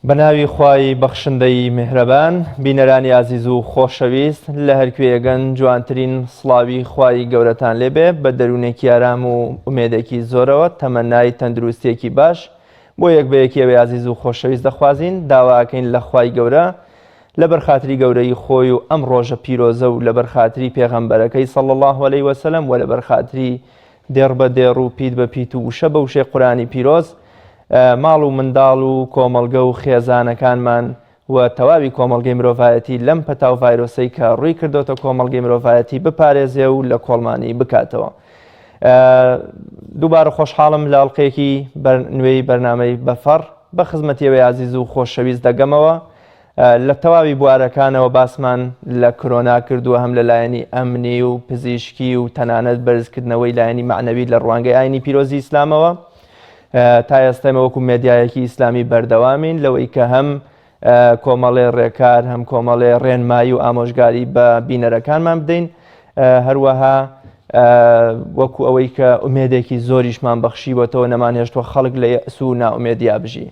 بەناوی خوای بەخشندەی میهرەبان بینەرانی عزیز و خۆشەویست لە هەرکوێگەن جوانترین سڵاوی خوای گەورەتان لێبێ بە دەروونێکی ئارام و ئومێدێکی زۆرەوە تەمەنای تەندروستێکی باش بۆ یەک بە یەکێوەی عزیز و خۆشەویست دەخوازین داواکەین لە خوای گەورە لە بەرخاتری گەورەی خۆی و ئەم ڕۆژە پیرۆزە و لە بەرخاتری پێغەمبەرەکەی صلی الله علیه وسلم و لە بەرخاتری دێڕ بە دێڕ و پیت بە پیت و وشە بە وشەی قورآنی پیرۆز ماڵ و منداڵ و کۆمەڵگە و خێزانەکانمان و تەواوی کۆمەڵگەی مرۆڤایەتی لەم پەتاو ڤایرۆسەی کە ڕووی کردوتە کۆمەڵگەی مرۆڤایەتی بپارێزێ و لە کۆڵمانی بکاتەوە. دووبارە خۆشحاڵم لە ئەڵقەیەکی نوێی بەرنامەی بەفەڕ بە خزمەتیەوەی عزیز و خۆشەویست دەگەمەوە. لە تەواوی بوارەکانەوە باسمان لە کۆرۆنا کردووە هەم لەلایەنی ئەمنی و پزیشکی و تەنانەت بەرزکردنەوەی لایەنی معنەوی لە ڕوانگەی ئاینی پیرۆزی ئیسلامەوە. تا ئێستامە وەکو مێدیایەکی ئیسلامی بەردەوامین لەوەی کە هەم کۆمەڵێ ڕێکار هەم کۆمەڵێ ڕێنمایی و ئامۆژگاری بە بینەرەکانمان بدەین هەروەها وەکو ئەوەی کە ئومێدێکی زۆریشمان بەخشیوەتەوە نەمانهێشتووە خەڵک لە یەئس و نائومێدیا بژی.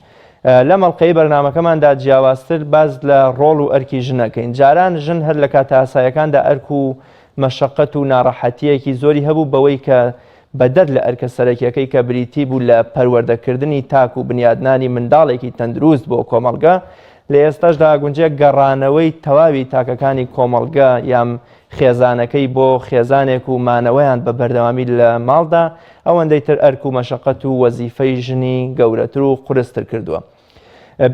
لە مەڵقەی بەرنامەکەماندا جیاوازتر باز لە ڕۆڵ و ئەرکی ژنەکەین. جاران ژن هەر لە کاتە ئاساییەکاندا ئەرک و مەشەقەت و ناڕەحەتیەکی زۆری هەبوو بەوەی کە بەدەر لە ئەرکە سەرەکیەکەی کە بریتی بوو لە پەروەردەکردنی تاک و بنیادنانی منداڵێکی تەندروست بۆ کۆمەڵگە لە ئێستاشدا گونجێک گەڕانەوەی تەواوی تاکەکانی کۆمەڵگە یام خێزانەکەی بۆ خێزانێک و مانەوەیان بە بەردەوامی لە ماڵدا ئەوەندەی تر ئەرک و مەشەقەت و وەزیفەی ژنی گەورەتر و قورستر کردووە.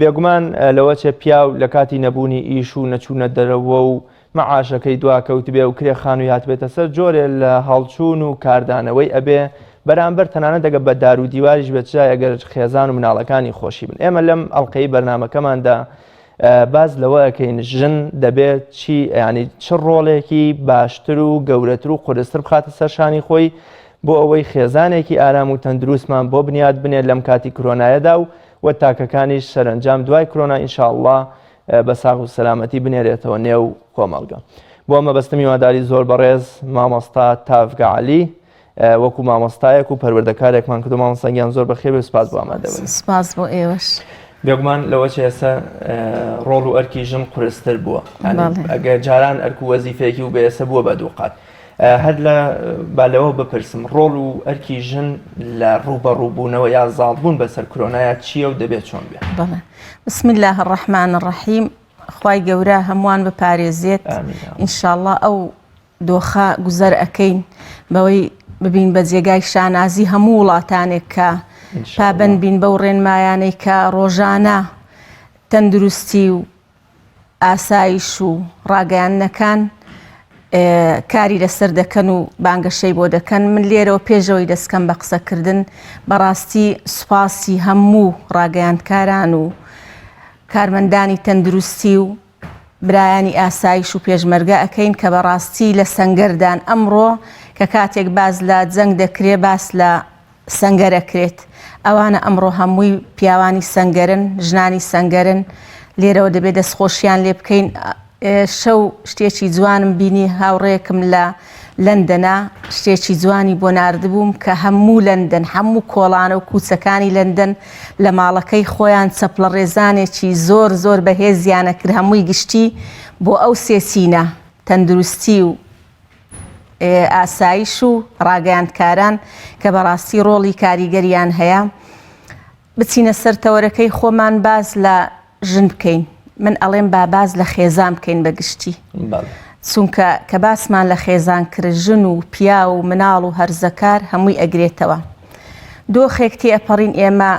بێگومان لەوە چێ پیاو لە کاتی نەبوونی ئیش و نەچوونە دەرەوە و مەعاشەکەی دواکەوت بێ و کرێخان و هاتبێتە سەر جۆرێ لە هەڵچوون و کاردانەوەی ئەبێ بەرامبەر تەنانەت دەگە بە دار و دیواریش بێت ئەگەر خێزان و مناڵەکانی خۆشی بن. ئێمە لەم ئەڵقەی بەرنامەکەماندا باز لەوە ئەکەین ژن دەبێت ینی چ ڕۆڵێکی باشتر و گەورەتر و قورستر بخاتە سەرشانی خۆی بۆ ئەوەی خێزانێکی ئارام و تەندروستمان بۆ بنیاد بنێت لەم کاتی کۆرۆنایەدا و تاکەکانیش سەرنجام دوای کۆرۆنا ئینشاءالله بە ساغ و سەلامەتی بنێرێتەوە نێو کۆمەڵگە. بۆ ئەمە بەستم هیواداری زۆر بەڕێز مامۆستا تافگە عەلی وەکو مامۆستایەک و پەروەردەکارێکمان کردو. مامۆستاگیان زۆر بەخێر بێ سپاس بۆ ئامادەبوون. سپاس بۆ ئێوەش. بێگومان لەوە چ ئێستا ڕۆڵ و ئەرکی ژن قورستر بووە. ئەگەر جاران ئەرک و وەزیفەیەکی و بێسە بووە بە دوو قات. هەر لە بالەوە بپرسم ڕۆڵ و ئەرکی ژن لە ڕوبەڕووبوونەوە یا زاڵبوون بەسەر کۆرۆنایە چییە و دەبێت چۆن بێت؟ بسم الله الرحمن الرحیم. خوای گەورە هەمووان بپارێزێت ئینشاءالله ئەو دۆخە گوزەر ئەەکەین بەوەی ببین بە جێگای شانازی هەموو وڵاتانێک کە پابەند بین بەو ڕێنمایانەی کە ڕۆژانە تەندروستی و ئاسایش و ڕاگەیاندنەکان کاری لەسەر دەکەن و بانگەشەی بۆ دەکەن. من لێرەوە پێشەوەی دەستکەم بە قسەکردن بەڕاستی سوپاسی هەموو ڕاگەیاندکاران و کارمەندانی تەندروستی و برایانی ئاسایش و پێشمەرگە ئەەکەین کە بەڕاستی لە سەنگەردان ئەمڕۆ کە کاتێک باز لە جەنگ دەکرێ باس لە سەنگەرەکرێت ئەوانە ئەمڕۆ هەمووی پیاوانی سەنگەرن ژنانی سەنگەرن لێرەوە دەبێت دەستخۆشیان لێ بکەین. شەو شتێکی جوانم بینی هاوڕێکم لە لەندەنا شتێکی جوانی بۆ ناردبووم کە هەموو لەندەن هەموو کۆڵانە و کوچەکانی لەندەن لە ماڵەکەی خۆیان چەپڵە ڕێزانێکی زۆر زۆر بەهێزیانە کرد هەمووی گشتی بۆ ئەو سێسینە تەندروستی و ئاسایش و ڕاگەیاندکاران کە بەڕاستی ڕۆڵی کاریگەریان هەیە. بچینە سەر تەوەرەکەی خۆمان باز لە ژن بکەین. من ئەڵێم باز لە خێزان بکەین بەگشتی چونکە کە باسمان لە خێزان کرد ژن و پیا و مناڵ و هەرزەکار هەمووی ئەگرێتەوە. دۆخێک تێپەڕین ئێمە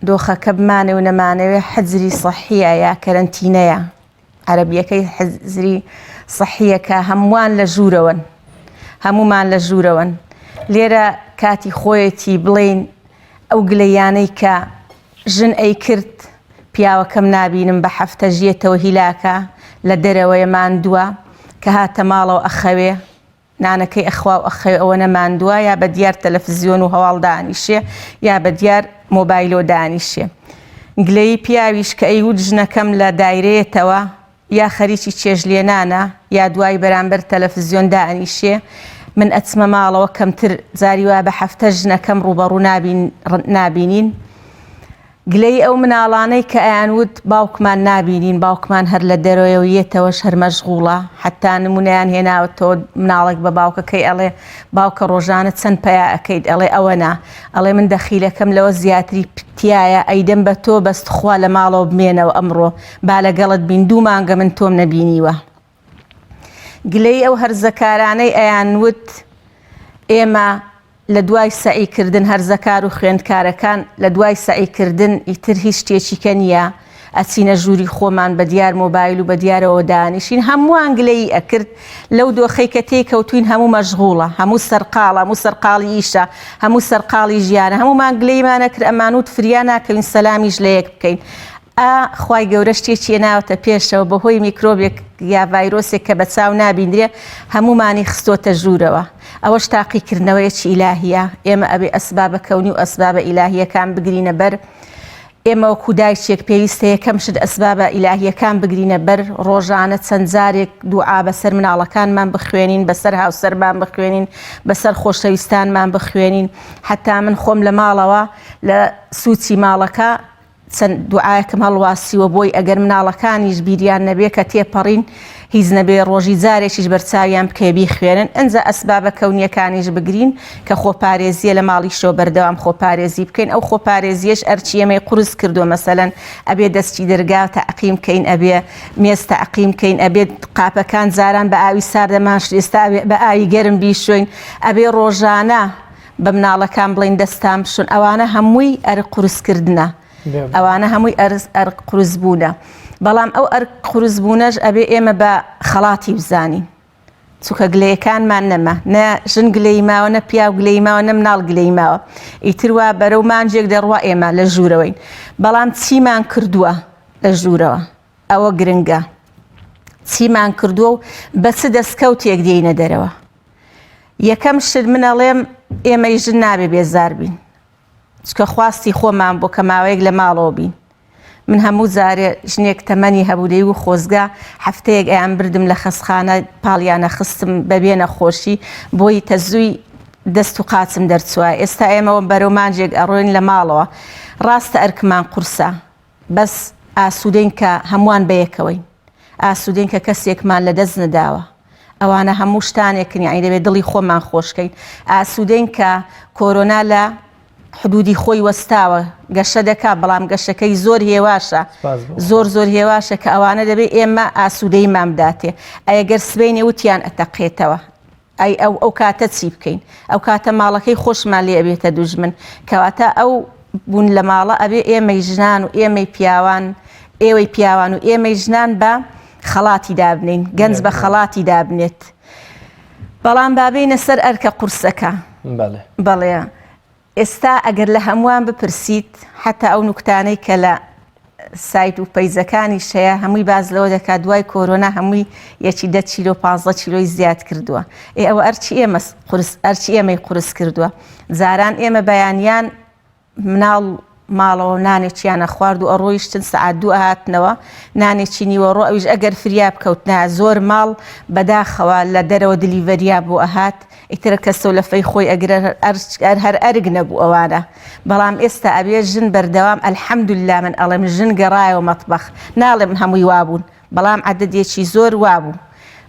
دۆخەکە بمانێ و نەمانەوێ حەجری سەحیە یا کەرەنتینەیە عەرەبیەکەی حەجری سەحیەکە هەمووان لە ژوورەوەن هەمومان لە ژوورەوەن. لێرە کاتی خۆیەتی بڵێن ئەو گلەیانەی کە ژن ئەی کرد پیاوەکەم نابینم بە هەفتە ژێتەوە هیلاکە لە دەرەوەی ماندووە کە هاتە ماڵەوە ئەخەوێ نانەکەی ئەخوا و ئەخەوێ ئەوە نەماندووە یا بە دیار تەلەڤیزیۆن و هەواڵ دانیشێ یا بە دیار مۆبایلۆ دانیشێ. گلەی پیاویش کە ئەیود ژنەکەم لە دایرەیەتەوە یا خەریکی چێژلێنانە یا دوای بەرامبەر تەلەڤیزیۆن دانیشێ من ئەچمە ماڵەوە کەمتر جاری وا بە هەفتە ژنەکەم ڕوبەڕوو نابینین گلەی ئەو مناڵانەی کە ئەیانوت باوکمان نابینین باوکمان هەر لە دەرەوەیەتەوەش هەر مەشغوڵە حتا نمونەیان هێناوەتەوە مناڵێک بە باوکەکەی ئەڵێ باوکە ڕۆژانە چەند پیا ئەەکەیت ئەڵێ ئەوە نا ئەڵێ من دەخیلەکەم لەوە زیاتری پتیایە ئەیدەم بە تۆ بەستخوا لە ماڵەوە بمێنەوە ئەمڕۆ با لەگەڵت بین 2 مانگە من تۆم نەبینیوە. گلەی ئەو هەرزەکارانەی ئەیانوت ئێمە لە دوای سعیکردن هەرزەکار و خوێندکارەکان لە دوای سعیکردن ئیتر هیچ شتێکیکە نییە ئەچینە ژووری خۆمان بە دیار مۆبایل و بە دیارەوە دانیشین هەمووان گلەی ئەکرد لەو دۆخەی کە تێکەوتوین هەموو مەشغوڵە هەموو سەرقاڵە هەموو سەرقاڵی ئیشە هەموو سەرقاڵی ژیانە هەمومان گلەیمانە کرد ئەمانوت فریان ناکەوین سەلامیش لە یەک بکەین. خوای گەورە شتێکی ناوەتە پێشەوە بەهۆی میکرۆبێک یا ڤایرۆسێک کە بە چاو نابیندرێ هەمومانی خستۆتە ژوورەوە ئەوەش تاقیکردنەوەیەکی ئیلاهیە ئێمە ئەبێ ئەسبابە کەونی و ئەسبابە ئیلاهیەکان بگرینە بەر ئێمە وەکو دایکێک پێویستە یەکەم شت ئەسبابە ئیلاهیەکان بگرینە بەر ڕۆژانە چەند جارێک دوعا بەسەر مناڵەکانمان بخوێنین بەسەر هاوسەرمان بخوێنین بەسەر خۆشەویستانمان بخوێنین حتا من خۆم لە ماڵەوە لە سوچی ماڵەکە چەند دوعاەکەم هەڵواسیوە بۆی ئەگەر مناڵەکانیش بیریان نەبێ کە تێپەڕین هیچ نەبێ ڕۆژی جارێکیش بەرچاویان بکەی بیخوێنن ئەنجا ئەسبابە کەونیەکانیش بگرین کە خۆپارێزیە لە ماڵی شۆ بەردەوام خۆپارێزی بکەین ئەو خۆپارێزیەش ئەرچی ئێمەی قورس کردووە مەسەلەن ئەبێ دەستی دەرگا تەعقیم بکەین ئەبێ مێز تەعقیم بکەین ئەبێت قاپەکان جاران بە ئاوی ساردەمان ئێستا بە ئاوی گەرم بیشوین ئەبێ ڕۆژانە بە مناڵەکان بڵین دەستان بشون ئەوانە هەمووی ئەرق قورسکردنە ئەوانە هەمووی ئەرق قورسبوونە بەڵام ئەو ئەرق قورسبوونەش ئەبێ ئێمە بە خەڵاتی بزانین چونکە گلەیەکانمان نەما نە ژن گلەی ماوە نە پیاو گلەی ماوە نە مناڵ گلەی ماوە ئیتر وا بەرەو مانجێک دەڕوا ئێمە لە ژوورەوەین بەڵام چیمان کردووە لە ژوورەوە ئەوە گرنگە چیمان کردووە و بە چ دەستکەوتێک دێینە دەرەوە. یەکەم شت منەڵێم ئێمەی ژن نابێ بێزار بین چکە خواستی خۆمان بۆ کە ماوەیەک لە ماڵەوە بین. من هەموو جارێ ژنێک تەمەنی هەبوودەی و خۆزگا هەفتەیەک ئەیان بردم لە خەسخانە پاڵیانە خستم بەبێ نەخۆشی بۆی تەزووی دەست و قاچم دەرچووە. ئێستا ئێمەوە بەرەو مانجێک ئەڕۆین لە ماڵەوە ڕاستە ئەرکمان قورسە بەس ئاسوودەین کە هەمووان بەیەکەوەین ئاسوودەین کە کەسێکمان لە دەست نەداوە ئەوانە هەموو شتانێکن یعنی دەبێت دڵی خۆمان خۆشکەین ئاسوودەین کە کۆرۆنا لە حدودی خۆی وەستاوە گەشە دەکا بەڵام گەشەکەی زۆر هێواشە زۆر هێواشە کە ئەوانە دەبێت ئێمە ئاسوودەیمان بداتێ ئەگەر سبەینێ وتیان ئەتەقێتەوە ئەی ئەو کاتە چی بکەین ئەو کاتە ماڵەکەی خۆشمان لێ ئەبێتە دوژمن کەواتە ئەو بوون لە ماڵە ئەبێ ئێمەی ژنان و ئێمەی پیاوان ئێوەی پیاوان و ئێمەی ژنان بە خەڵاتی دابنین گەنج بە خەڵاتی دابنێت بەڵام بابینە سەر ئەرکە قورسەکە بەڵێ ئێستا ئەگەر لە هەمووان بپرسیت حتا ئەو نوکتانەی کە لە سایت و پەیزەکانی شەیە هەمووی باز لەوە دەکات دوای کۆرۆنا هەمووی 10 چیلۆ 15 چیلۆی زیاد کردووە ئەوە ئەرچی ئێمەی قورس کردووە زاران ئێمە بەیانیان مناڵ ماڵەوە نانێکیانە خوارد و ئەڕۆیشتن سەعات 2 هاتنەوە نانێکی نیوەڕۆ ئەویش ئەگەر فریا بکەوتنا زۆر ماڵ بەداخەوە لە دەرەوە دلیڤەریا بۆ ئەهات ئیترە کەسە لە فەی خۆی ئەگرە هەر ئەرگ نەبوو ئەوانە بەڵام ئێستا ئەبێ ژن بەردەوام ئەلحەمدوللا من ئەڵێم ژن گەڕایەوە مەتبەخ ناڵێ من هەمووی وابوون بەڵام عەدەدێکی زۆر وابوو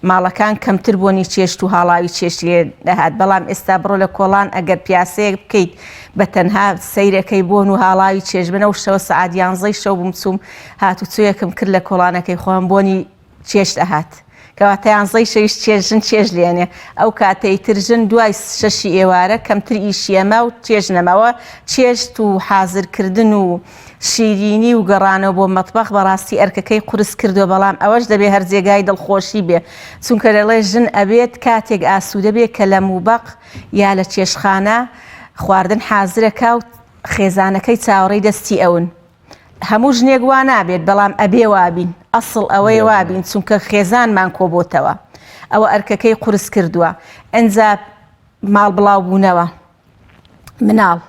ماڵەکان کەمتر بۆنی چێشت و هاڵاوی چێشت لێ دەهات بەڵام ئێستا بڕۆ لە کۆڵان ئەگەر پیاسەیەک بکەیت بە تەنها سەیرەکەی بۆن و هاڵاوی چێژ بنە و شەوە سەعات 11 شەو بووم چووم هاتوچۆیەکم کرد لە کۆڵانەکەی خۆم بۆنی چێشت ئەهات کەواتە 11 شەویش چێژن چێژ لێنێ ئەو کاتەی ترژن دوای 6 ئێوارە کەمتر ئیشیەمە و چێژ نەمەوە چێشت و حازرکردن و شیرینی و گەڕانەوە بۆ مەتبەخ بەڕاستی ئەرکەکەی قورس کردووە بەڵام ئەوەش دەبێ هەر جێگای دڵخۆشی بێ چونکە دەڵێ ژن ئەبێت کاتێک ئاسوودە بێ کە لە موبەق یا لە چێشخانە خواردن حازرەکە و خێزانەکەی چاوەڕێی دەستی ئەون هەموو ژنێک وا نابێت بەڵام ئەبێ وابین ئەسڵ ئەوەی وابین چونکە خێزانمان کۆبۆتەوە ئەوە ئەرکەکەی قورس کردووە ئەنجا ماڵ بڵاو بوونەوە مناڵ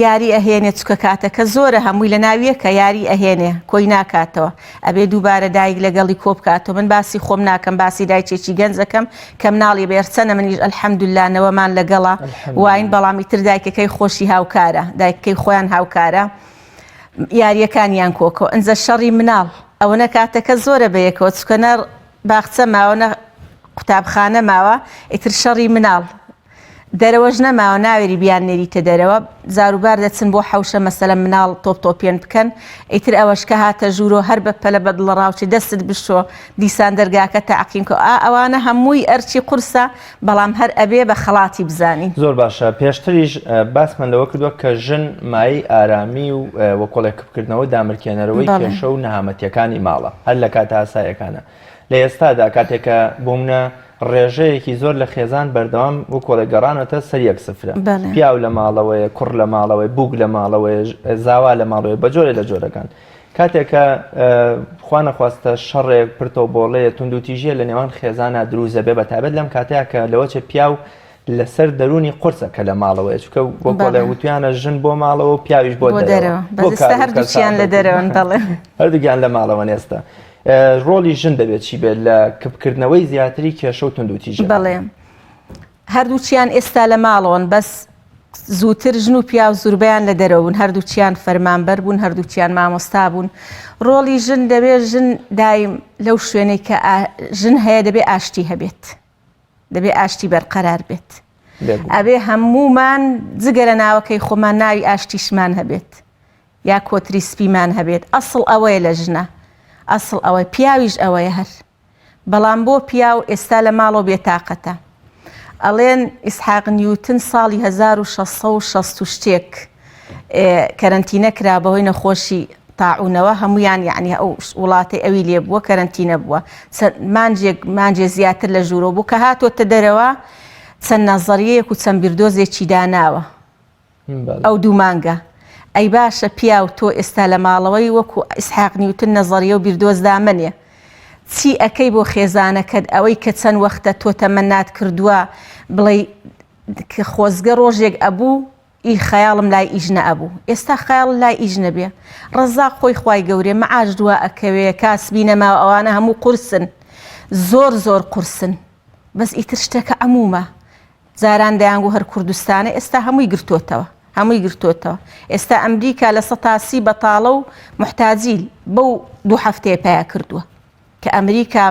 یاری ئەهێنێ چکە کاتەکە زۆرە هەمووی لە ناویەکە یاری ئەهێنێ کۆی ناکاتەوە ئەبێ دووبارە دایک لەگەڵی کۆ بکاتەوە من باسی خۆم ناکەم باسی دایکێکی گەنجەکەم کە مناڵی بێرچەنە منیش ئەلحەمدوللا نەوەمان لەگەڵا واین بەڵامی تر دایکەکەی خۆشی هاوکارە دایکەکەی خۆیان هاوکارە یاریەکانیان کۆکەوە ئەنجە شەڕی مناڵ ئەوەنە کاتەکە زۆرە بەیەکەوە چکەنە باخچە ماوەنە قوتابخانە ماوە ئیتر شەڕی مناڵ دەرەوەش نەماوە ناوێری بیان نێریتە دەرەوە زاروبار دەچن بۆ حەوشە مەسەلە مناڵ تۆپتۆپێن بکەن ئیتر ئەوەش کە هاتە ژوورۆ هەر بە پەلە بەدڵە ڕاوچی دەستت بشۆ دیسان دەرگاکە تەعقیمکە ئەوانە هەمووی ئەرچی قورسە بەڵام هەر ئەبێ بە خەڵاتی بزانین. زۆر باشە پێشتریش باسمان لەوە کردووە کە ژن مای ئارامی و وەکۆڵێککردنەوە دامرکێنەرەوەی کێشە و نەهامەتیەکانی ماڵە هەر لە کاتە ئاسایەکانە لە ئێستادا کاتێکە بوومنە ڕێژەیەکی زۆر لە خێزان بەردەوام و کۆڵێگەڕانەوە سەر یەک سفرە پیاو لە ماڵەوەی کوڕ لە ماڵەوەی بووک لە ماڵەوەی زاوا لە ماڵەوەی بە جۆرە لە جۆرەکان کاتێکە خوا نەخواستە شەڕێک پرتۆبۆڵەیە تونند و تیژە لە نێوان خێزانە دروزە بێ بەتابەت لەم کاتەیە کە لەوەچە پیاو لەسەر دەرونی قورسەکە لە ماڵەوەی چکە بۆ کۆڵێ وتویانە ژن بۆ ماڵەوە و پیاویش بۆ دەرەوە هەردووچیان لە دەرەوەن دەڵێ هەردووگیان لە ماڵەوە نێستا ڕۆلی ژن دەبێت چی بێت لە کپکردنەوەی زیاتری کێشە و تونند و تیژە بەڵێ هەردووچیان ئێستا لە ماڵەوەن بەس زووتر ژن و پیا و زوربیان لە دەرەوەن هەردووچیان فەرمانبەر بوون هەردووچیان مامۆستا بوون ڕۆلی ژن دەبێت ژن دایم لەو شوێنەی کە ژن هەیە دەبێت ئاشتی هەبێت دەبێت ئاشتی بەرقەرار بێت ئەبێ هەمومان جگە لە ناوەکەی خۆمان ناوی ئاشتیشمان هەبێت یا کۆتری سپیمان هەبێت ئەسڵ ئەوەیە لە ژنە ئەسڵ ئەوەی پیاویش ئەوەیە هەر بەڵام بۆ پیاو ئێستا لە ماڵەوە بێتاقەتە ئەڵێن ئیسحاق نیوتن ساڵی 1660 شتێک کەرەنتینە کرا بەهۆی نەخۆشی تاعونەوە هەمویان یعنی ئەو وڵاتی ئەوی لێ بووە کەرەنتینە بووە مانجێ زیاتر لە ژوورۆ بوو کە هاتۆتە دەرەوە چەند نەزەریەیەک و چەند بیردۆزێکی داناوە ئەو دوو مانگە ئەی باشە پیا و تۆ ئێستا لە ماڵەوەی وەکو ئیسحاق نیوتن نەزەریە و بیردۆز دامنێ چی ئەەکەی بۆ خێزانەکەت ئەوەی کە چەند وەختە تۆ تەمەنات کردووە بڵێ کە خۆزگە ڕۆژێک ئەبوو ئی خەیاڵم لای ئیژ نەبوو ئێستا خەیاڵ لای ئیژ نەبێ ڕەزاق خۆی خوای گەورێ مەعاش دووە ئەکەوێ کاسبی نەماوە ئەوانە هەموو قورسن زۆر قورسن بەس ئیتر شتێکە ئەمومە جاران دەیانگو هەر کوردستانە ئێستا هەمووی گرتوتەوە ئێستا ئەمریکا لە 180 بەتاڵە و محتاجی بەو دوو هەفتەیە پیا کردووە کە ئەمریکا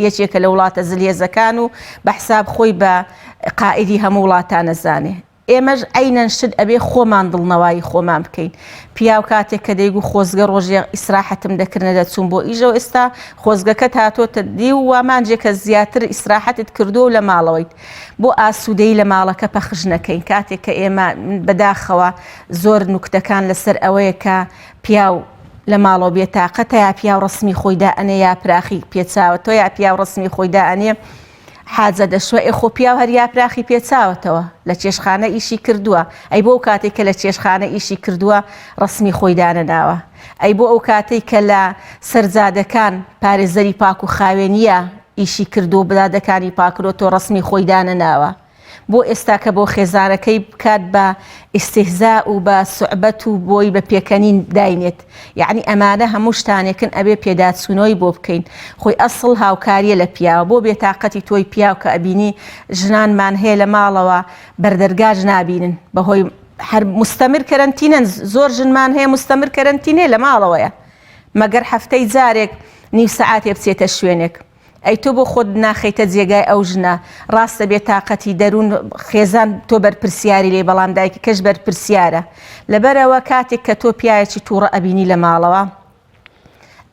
یەکێکە لە وڵاتە زلهێزەکان و بە حساب خۆی بە قائیدی هەموو وڵاتانە زانێ ئێمەش عینەن شت ئەبێ خۆمان دڵنەوایی خۆمان بکەین پیاو کاتێک کە دەیگو خۆزگە ڕۆژێ ئیسراحەتم دەکردنە دەچوون بۆ ئیژەوە ئێستا خۆزگەکەت هاتۆتە دی و وامانجێکە زیاتر ئیسراحەتت کردو و لە ماڵەوەیت بۆ ئاسوودەی لە ماڵەکە پەخش نەکەین کاتێک کە ئێمە بەداخەوە زۆر نوکتەکان لەسەر ئەوەیە کە پیاو لە ماڵەوە بێتاقەتە یا پیاو ڕسمی خۆیدا ئەنێ یا پراخی پێچاوە تۆ یا پیاو ڕسمی خۆیدا ئەنێ حاجە دەشوە ئێخۆ پیاو هەر یا پراخی پێچاوەتەوە لە چێشخانە ئیشی کردووە ئەی بۆ ئەو کاتێک کە لە چێشخانە ئیشی کردووە ڕسمی خۆی دانەداوە ئەی بۆ ئەو کاتێک کە لە سەرجادەکان پارێزەری پاک و خاوێنیە ئیشی کردو و بدادەکانی پاکرۆ تۆ ڕسمی خۆی دانەناوە بۆ ئێستا کە بۆ خێزانەکەی بکات بە ئیستیهزا و بە سوعبەت و بۆی بە پێکەنین داینێت یعنی ئەمانە هەموو شتانێکن ئەبێ پێداچوونەوەی بۆ بکەین خۆی ئەسڵ هاوکاریە لە پیاوە بۆ بێتاقەتی تۆی پیاو کە ئەبینی ژنانمان هەیە لە ماڵەوە بەردەرگاژ نابینن بەهۆی هەر مستەمر کەرەنتینەن زۆر ژنمان هەیە مستەمر کەرەنتینێ لە ماڵەوەیە مەگەر هەفتەی جارێک نیو سەعاتێ بچێتە شوێنێک ئەی تۆ بۆ خۆت ناخەیتە جێگای ئەو ژنە ڕاستە بێتاقەتی دەروون خێزان تۆ بەرپرسیاری لێ بەڵام دایکی کەش بەرپرسیارە لەبەرەوە کاتێک کە تۆ پیاەکی تووڕە ئەبینی لە ماڵەوە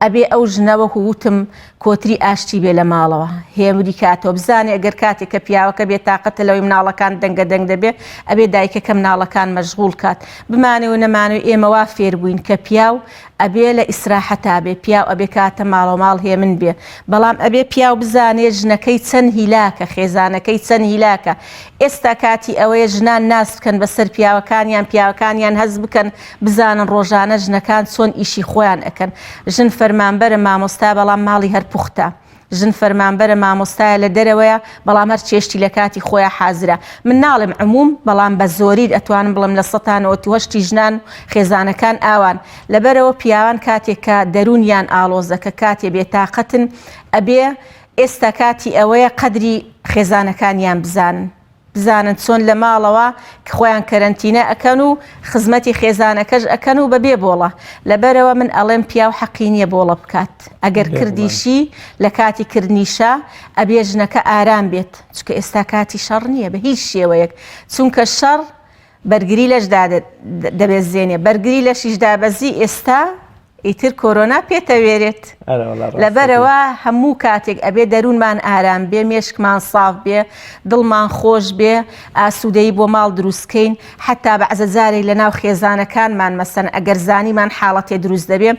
ئەبێ ئەو ژنەوە وتم کۆتری ئاشتی بێ لە ماڵەوە هێمری کاتۆ بزانێ ئەگەر کاتێک کە پیاوەکە بێتاقەتە لەوەی مناڵەکان دەنگە دەنگ دەبێ ئەبێ دایکەکە مناڵەکان مەشغوڵ کات بمانێ و نەمانوی ئێمەوا فێر بووین کە پیاو ئەبێ لە ئیسراحەتا بێ پیاو ئەبێ کاتە ماڵە ماڵ هێ من بێ بەڵام ئەبێ پیاو بزانێ ژنەکەی چەند هیلاکە خێزانەکەی چەند هیلاکە ئێستا کاتی ئەوەیە ژنان ناس بکەن بەسەر پیاوەکانیان هەز بکەن بزانن ڕۆژانە ژنەکان چۆن ئیشی خۆیان ئەکەن ژن فەرمانبەرە مامۆستا بەڵام ماڵی هەر پوختە ژن فەرمانبەرە مامۆستایە لە دەرەوەیە بەڵام هەر چێشتی لە کاتی خۆیان حازرە من ناڵم عموم بەڵام بە زۆری ئەتوانم بڵم لە 100 ژنان خێزانەکان ئاوان لەبەرەوە پیاوان کاتێک کە دەرونیان ئالۆزەکە کاتێ بێتاقەتن ئەبێ ئێستا کاتی ئەوەیە قەدری خێزانەکانیان بزانن بزانن چۆن لە ماڵەوە کە خۆیان کەرەنتینە ئەکەن و خزمەتی خێزانەکەش ئەکەن و بەبێ بۆڵە لەبەرەوە من ئەڵێم پیا و حەقی نییە بۆڵە بکات ئەگەر کردیشی لە کاتی کردنیشە ئەبێ ژنەکە ئارام بێت چکە ئێستا کاتی شەڕ نییە بە هیچ شێوەیەک چونکە شەڕ بەرگری لەشدا دەبێت زێنێ بەرگری لە شیشدا بەزی ئێستا ئیتر کۆرۆنا پێتەوێرێت لەبەرەوە هەموو کاتێک ئەبێ دەروونمان ئارام بێ مێشکمان ساف بێ دڵمان خۆش بێ ئاسوودەی بۆ ماڵ دروستکەین حتا بەعزە جارێک لە ناو خێزانەکانمان مەسەن ئەگەر زانیمان حاڵەتێ دروست دەبێ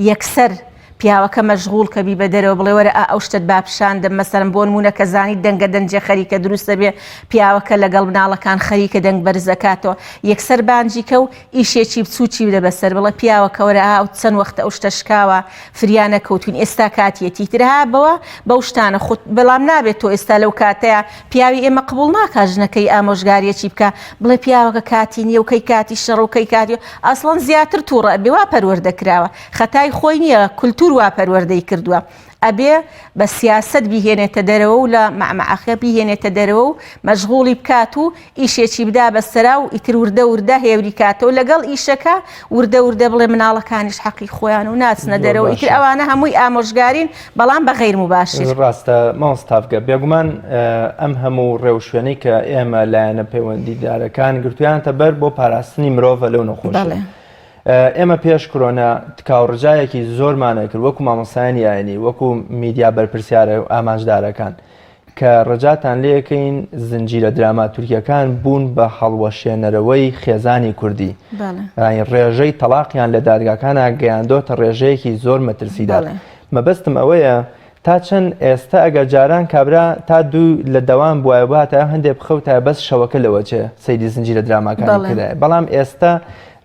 یەکسەر پیاوەکە مەشغوڵ کە بی بە دەرەوە بڵێ وەرە ئەو شتت باپشاندم مەسەرم بۆ نمونە کە زانی دەنگە دەنجێ خەریکە دروست دەبێ پیاوەکە لەگەڵ مناڵەکان خەریکە دەنگ بەرز دەکاتەوە یەکسەر بانجی کە و ئیشێکی بچووکی بدە بەسەر بڵێ پیاوەکە وەرە ئەو چەند وەختە ئەو شتە شکاوە فریانە کەوتوین ئێستا کاتیەتی ترها بەوە بەو شتانە خۆت بەڵام نابێت تۆ ئێستا لەو کاتەیە پیاوی ئێمە قبول ناکات ژنەکەی ئامۆژگاریەکی بکە بڵێ پیاوەکە کاتی نییە و کەی کاتی شەڕ و کەی کاتی ئەسڵەن زیاتر تووڕە ئەبێ وا پەروەردەکراوە خەتای خۆی نییە کولتور وا پەروەردەی کردووە ئەبێ بە سیاست بیهێنێتە دەرەوە و لە مەعمەعەخە بیهێنێتە دەرەوە و مەشغوڵی بکات و ئیشێکی بدا بەسەرا و ئیتر وردە هێوری کاتەوە لەگەڵ ئیشەکە وردە بڵێ مناڵەکانیش حەقی خۆیان و ناچنە دەرەوە ئیتر ئەوانە هەمووی ئامۆژگارین بەڵام بە غەیر مباشر ڕاستە ماستافگە بێگومان ئەم هەموو ڕێوشوێنەی کە ئێمە لایەنە پەیوەندیدارەکان گرتویانتە بەر بۆ پاراستنی مرۆڤە لەو نەخۆشە ئێمە پێش کۆرۆنا تکاوڕژایەکی زۆرمانە کرد وەکو مامۆسایانی یانی وەکو میدیا بەرپرسیارە و ئاماژدارەکان کە ڕەجاتان لێەکەین زنجیرە دراما تورکیەکان بوون بە هەڵوەشێنەرەوەی خێزانی کوردی ڕێژەی تەلاقیان لە دادگاکانە گەیاندۆتە ڕێژەیەکی زۆر مەترسیدار مەبەستم ئەوەیە تا چەند ئێستا ئەگەر جاران کابرا تا دوو لە دەوام بواە باتە هەندێک بخەوتە بەس شەوەکە لەوەچێ سەیری زنجیرە دراماکانی کردای بەڵام ئێستا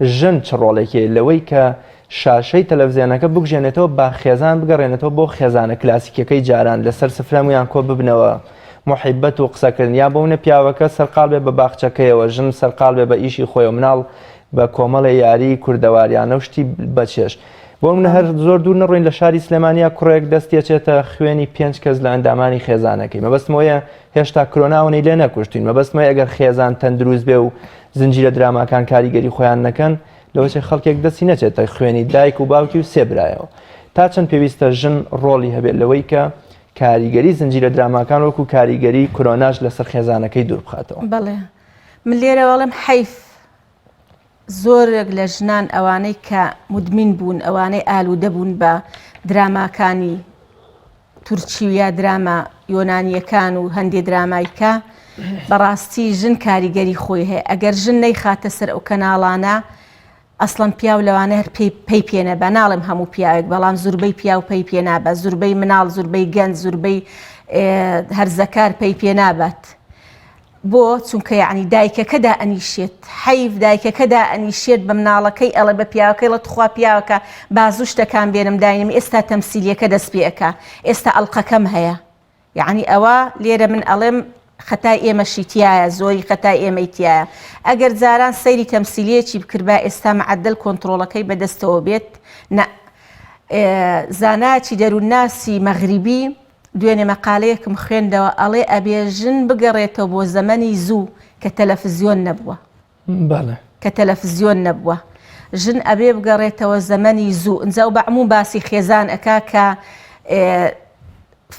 ژن چ ڕۆڵێکی لەوەی کە شاشەی تەلەڤیزیۆنەکە بگژێنێتەوە با خێزان بگەڕێنێتەوە بۆ خێزانە کلاسیکەکەی جاران لەسەر سفرەمویان کۆ ببنەوە محیبەت و قسەکردن یا بۆونە پیاوەکە سەرقال بێ بە باخچەکەیەوە ژن سەرقال بێ بە ئیشی خۆی و مناڵ بە کۆمەڵی یاری کوردەواریانە و شتی بەچێش بۆ منە هەر زۆر دوور نەڕۆین لە شاری سلێمانیا کوڕێک دەستێچێتە خوێنی 5 کەس لە ئەندامانی خێزانەکەی مەبەستمەوەیە هێشتا کۆرۆناوەی لێ نەکوشتین مەبەستمە ئەگەر خێزان تەندروست بێ و زنجیرە دراماکان کاریگەری خۆیان نەکەن لەوەی خەڵکێک دەستی نەچێتە خوێنی دایک و باوکی و سێبرایەوە تا چەند پێویستە ژن ڕۆڵی هەبێت لەوەی کە کاریگەری زنجیرە دراماکان وەکو کاریگەری کۆرۆناش لەسەر خێزانەکەی دوور بخاتەوە بەڵێ من لێرە وەڵم حیف زۆرێک لە ژنان ئەوانەی کە مدمین بوون ئەوانەی ئالوودە بوون بە دراماکانی تورکی و یا دراما یۆنانیەکان و هەندێک درامایکە بەڕاستی ژن کاریگەری خۆی هەیە ئەگەر ژن نەیخاتە سەر ئەو کەناڵانە ئەسڵەن پیا و لەوانە هەر پێی پێنەبە ناڵێم هەموو پیاوێک بەڵام زوربەی پیا و پێی پێنابە زوربەی مناڵ زوربەی گەنج زوربەی هەرزەکار پێی پێنابات بۆ چونکە یعنی دایکەکەدا ئەنیشێت حەیف دایکەکەدا ئەنیشێت بە مناڵەکەی ئەڵێ بە پیاوەکەی لە تخوا پیاوەکە بازوو شتەکان بێنم داینم ئێستا تەمسیلیەکە دەست پێەکە ئێستا ئەڵقەکەم هەیە یعنی ئەوە لێرە من ئەڵێم خەتای ئێمەشی تایە زۆری خەتای ئێمەی تایە ئەگەر جاران سەیری تەمسیلەیەکی بکرد ئێستا مەعەدەل کۆنتڕۆڵەکەی بەدەستەوە بێت زاناکی دەروونناسی مەغریبی دوێنێ مەقالەیەکم خوێندەوە ئەڵێ ئەبێ ژن بگەڕێتەوە بۆ زەمەنی زوو کە تەلەڤیزیۆن نەبووە کە تەلەڤیزیۆن نەبووە ژن ئەبێ بگەڕێتەوە زەمەنی زوو ئەنجا و بەعموم باسی خێزان ئەکا کە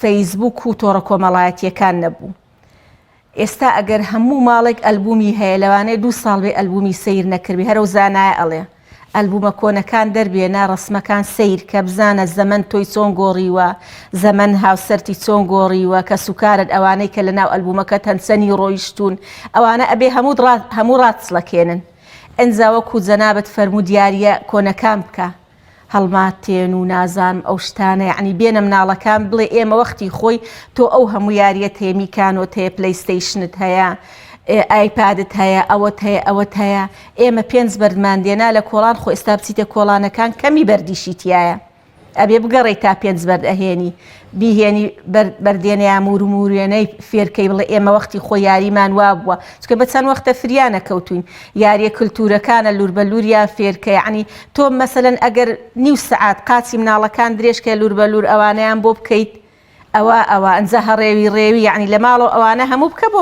فەیسبوک و تۆڕە کۆمەڵایەتیەکان نەبوو ئێستا ئەگەر هەموو ماڵێک ئەلبومی هەیە لەوانەیە 2 ساڵ بێ ئەلبومی سیر نەکردی هەرو زانایە ئەڵێ ئەلبومە کۆنەکان دەربێنە ڕسمەکان سیر کە بزانە زەمن تۆی چۆن گۆڕیوە زەمن هاوسەرتی چۆن گۆڕیوە کە سوکارت ئەوانەی کە لە ناو ئەلبومەکە هەنسەنی ڕۆیشتون ئەوانە ئەبێ هەموو ڕاتسڵەکێنن ئەنجاوەکو جەنابەت فەرموو دیاریە کۆنەکان بکە هەڵماتێن و نازانم ئەو شتانە یعنی بێنە مناڵەکان بڵێ ئێمە وەختی خۆی تۆ ئەو هەموو یاریەت هەیە میکانۆت هەیە پلەیستەیشنت هەیە ئایپادت هەیە ئەوەت هەیە ئەوەت هەیە ئێمە 5 بەردمان دێنا لە کۆڵان خۆ ئێستا بچیتە کۆڵانەکان کەمی بەردیشی تایە ئەبێ بگەڕێ تا 5 بەرد ئەهێنی بیهێنی بەردێنە یامورمورێنەی فێرکەی بڵێ ئێمە وەختی خۆ یاریمان وا بووە چکە بە چەند وەختە فریانە کەوتوین یاریە کللتورەکانە لوربەلووریان فێرکە یعنی تۆ مەسەلەن ئەگەر نیو سەعات قاچی مناڵەکان درێژکە لوربەلور ئەوانەیان بۆ بکەیت ئەوە ئەنجە هەڕێوی یعنی لە ماڵەوە ئەوانە هەموو بکە بۆ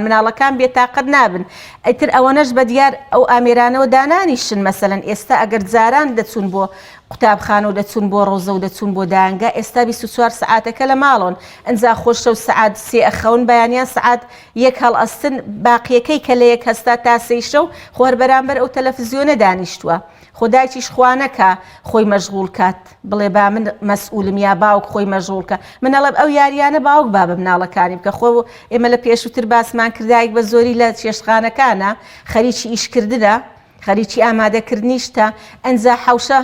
مناڵەکان بێتاقەت نابن. ئەیتر ئەوەنەش بە دیار ئەو ئامێرانەوە دانانیشن مەسەلەن ئێستا ئەگەر جاران دەچون بۆ قوتابخانە و دەچون بۆ ڕۆزە و دەچون بۆ دانگە، ئێستا 24 سعاتەکە لە ماڵۆن ئەنجا خۆشە و سعات سێ ئەخەون بەیانیان سعات یەک هەڵئەستن باقیەکەی کە لە یەک هەستا تا سەی شەو خۆر بەرامبەر ئەو تەلەڤیزیۆنە دانیشتووە. خۆدایکیش خوانەکە خۆی مەشغوڵ کات بڵێ با من مەسئولم یا باوک خۆی مەشغوڵکە، منەڵێ ئەو یاریانە باوک با بە مناڵەکانی بکە. خۆ ئێمە لە پێشووتر باسمان کردایک بە زۆری لە چێشتخانەکانە خەریکی ئیشکردنە، خەریکی ئامادەکردنیشتە ئەنجا حەوشە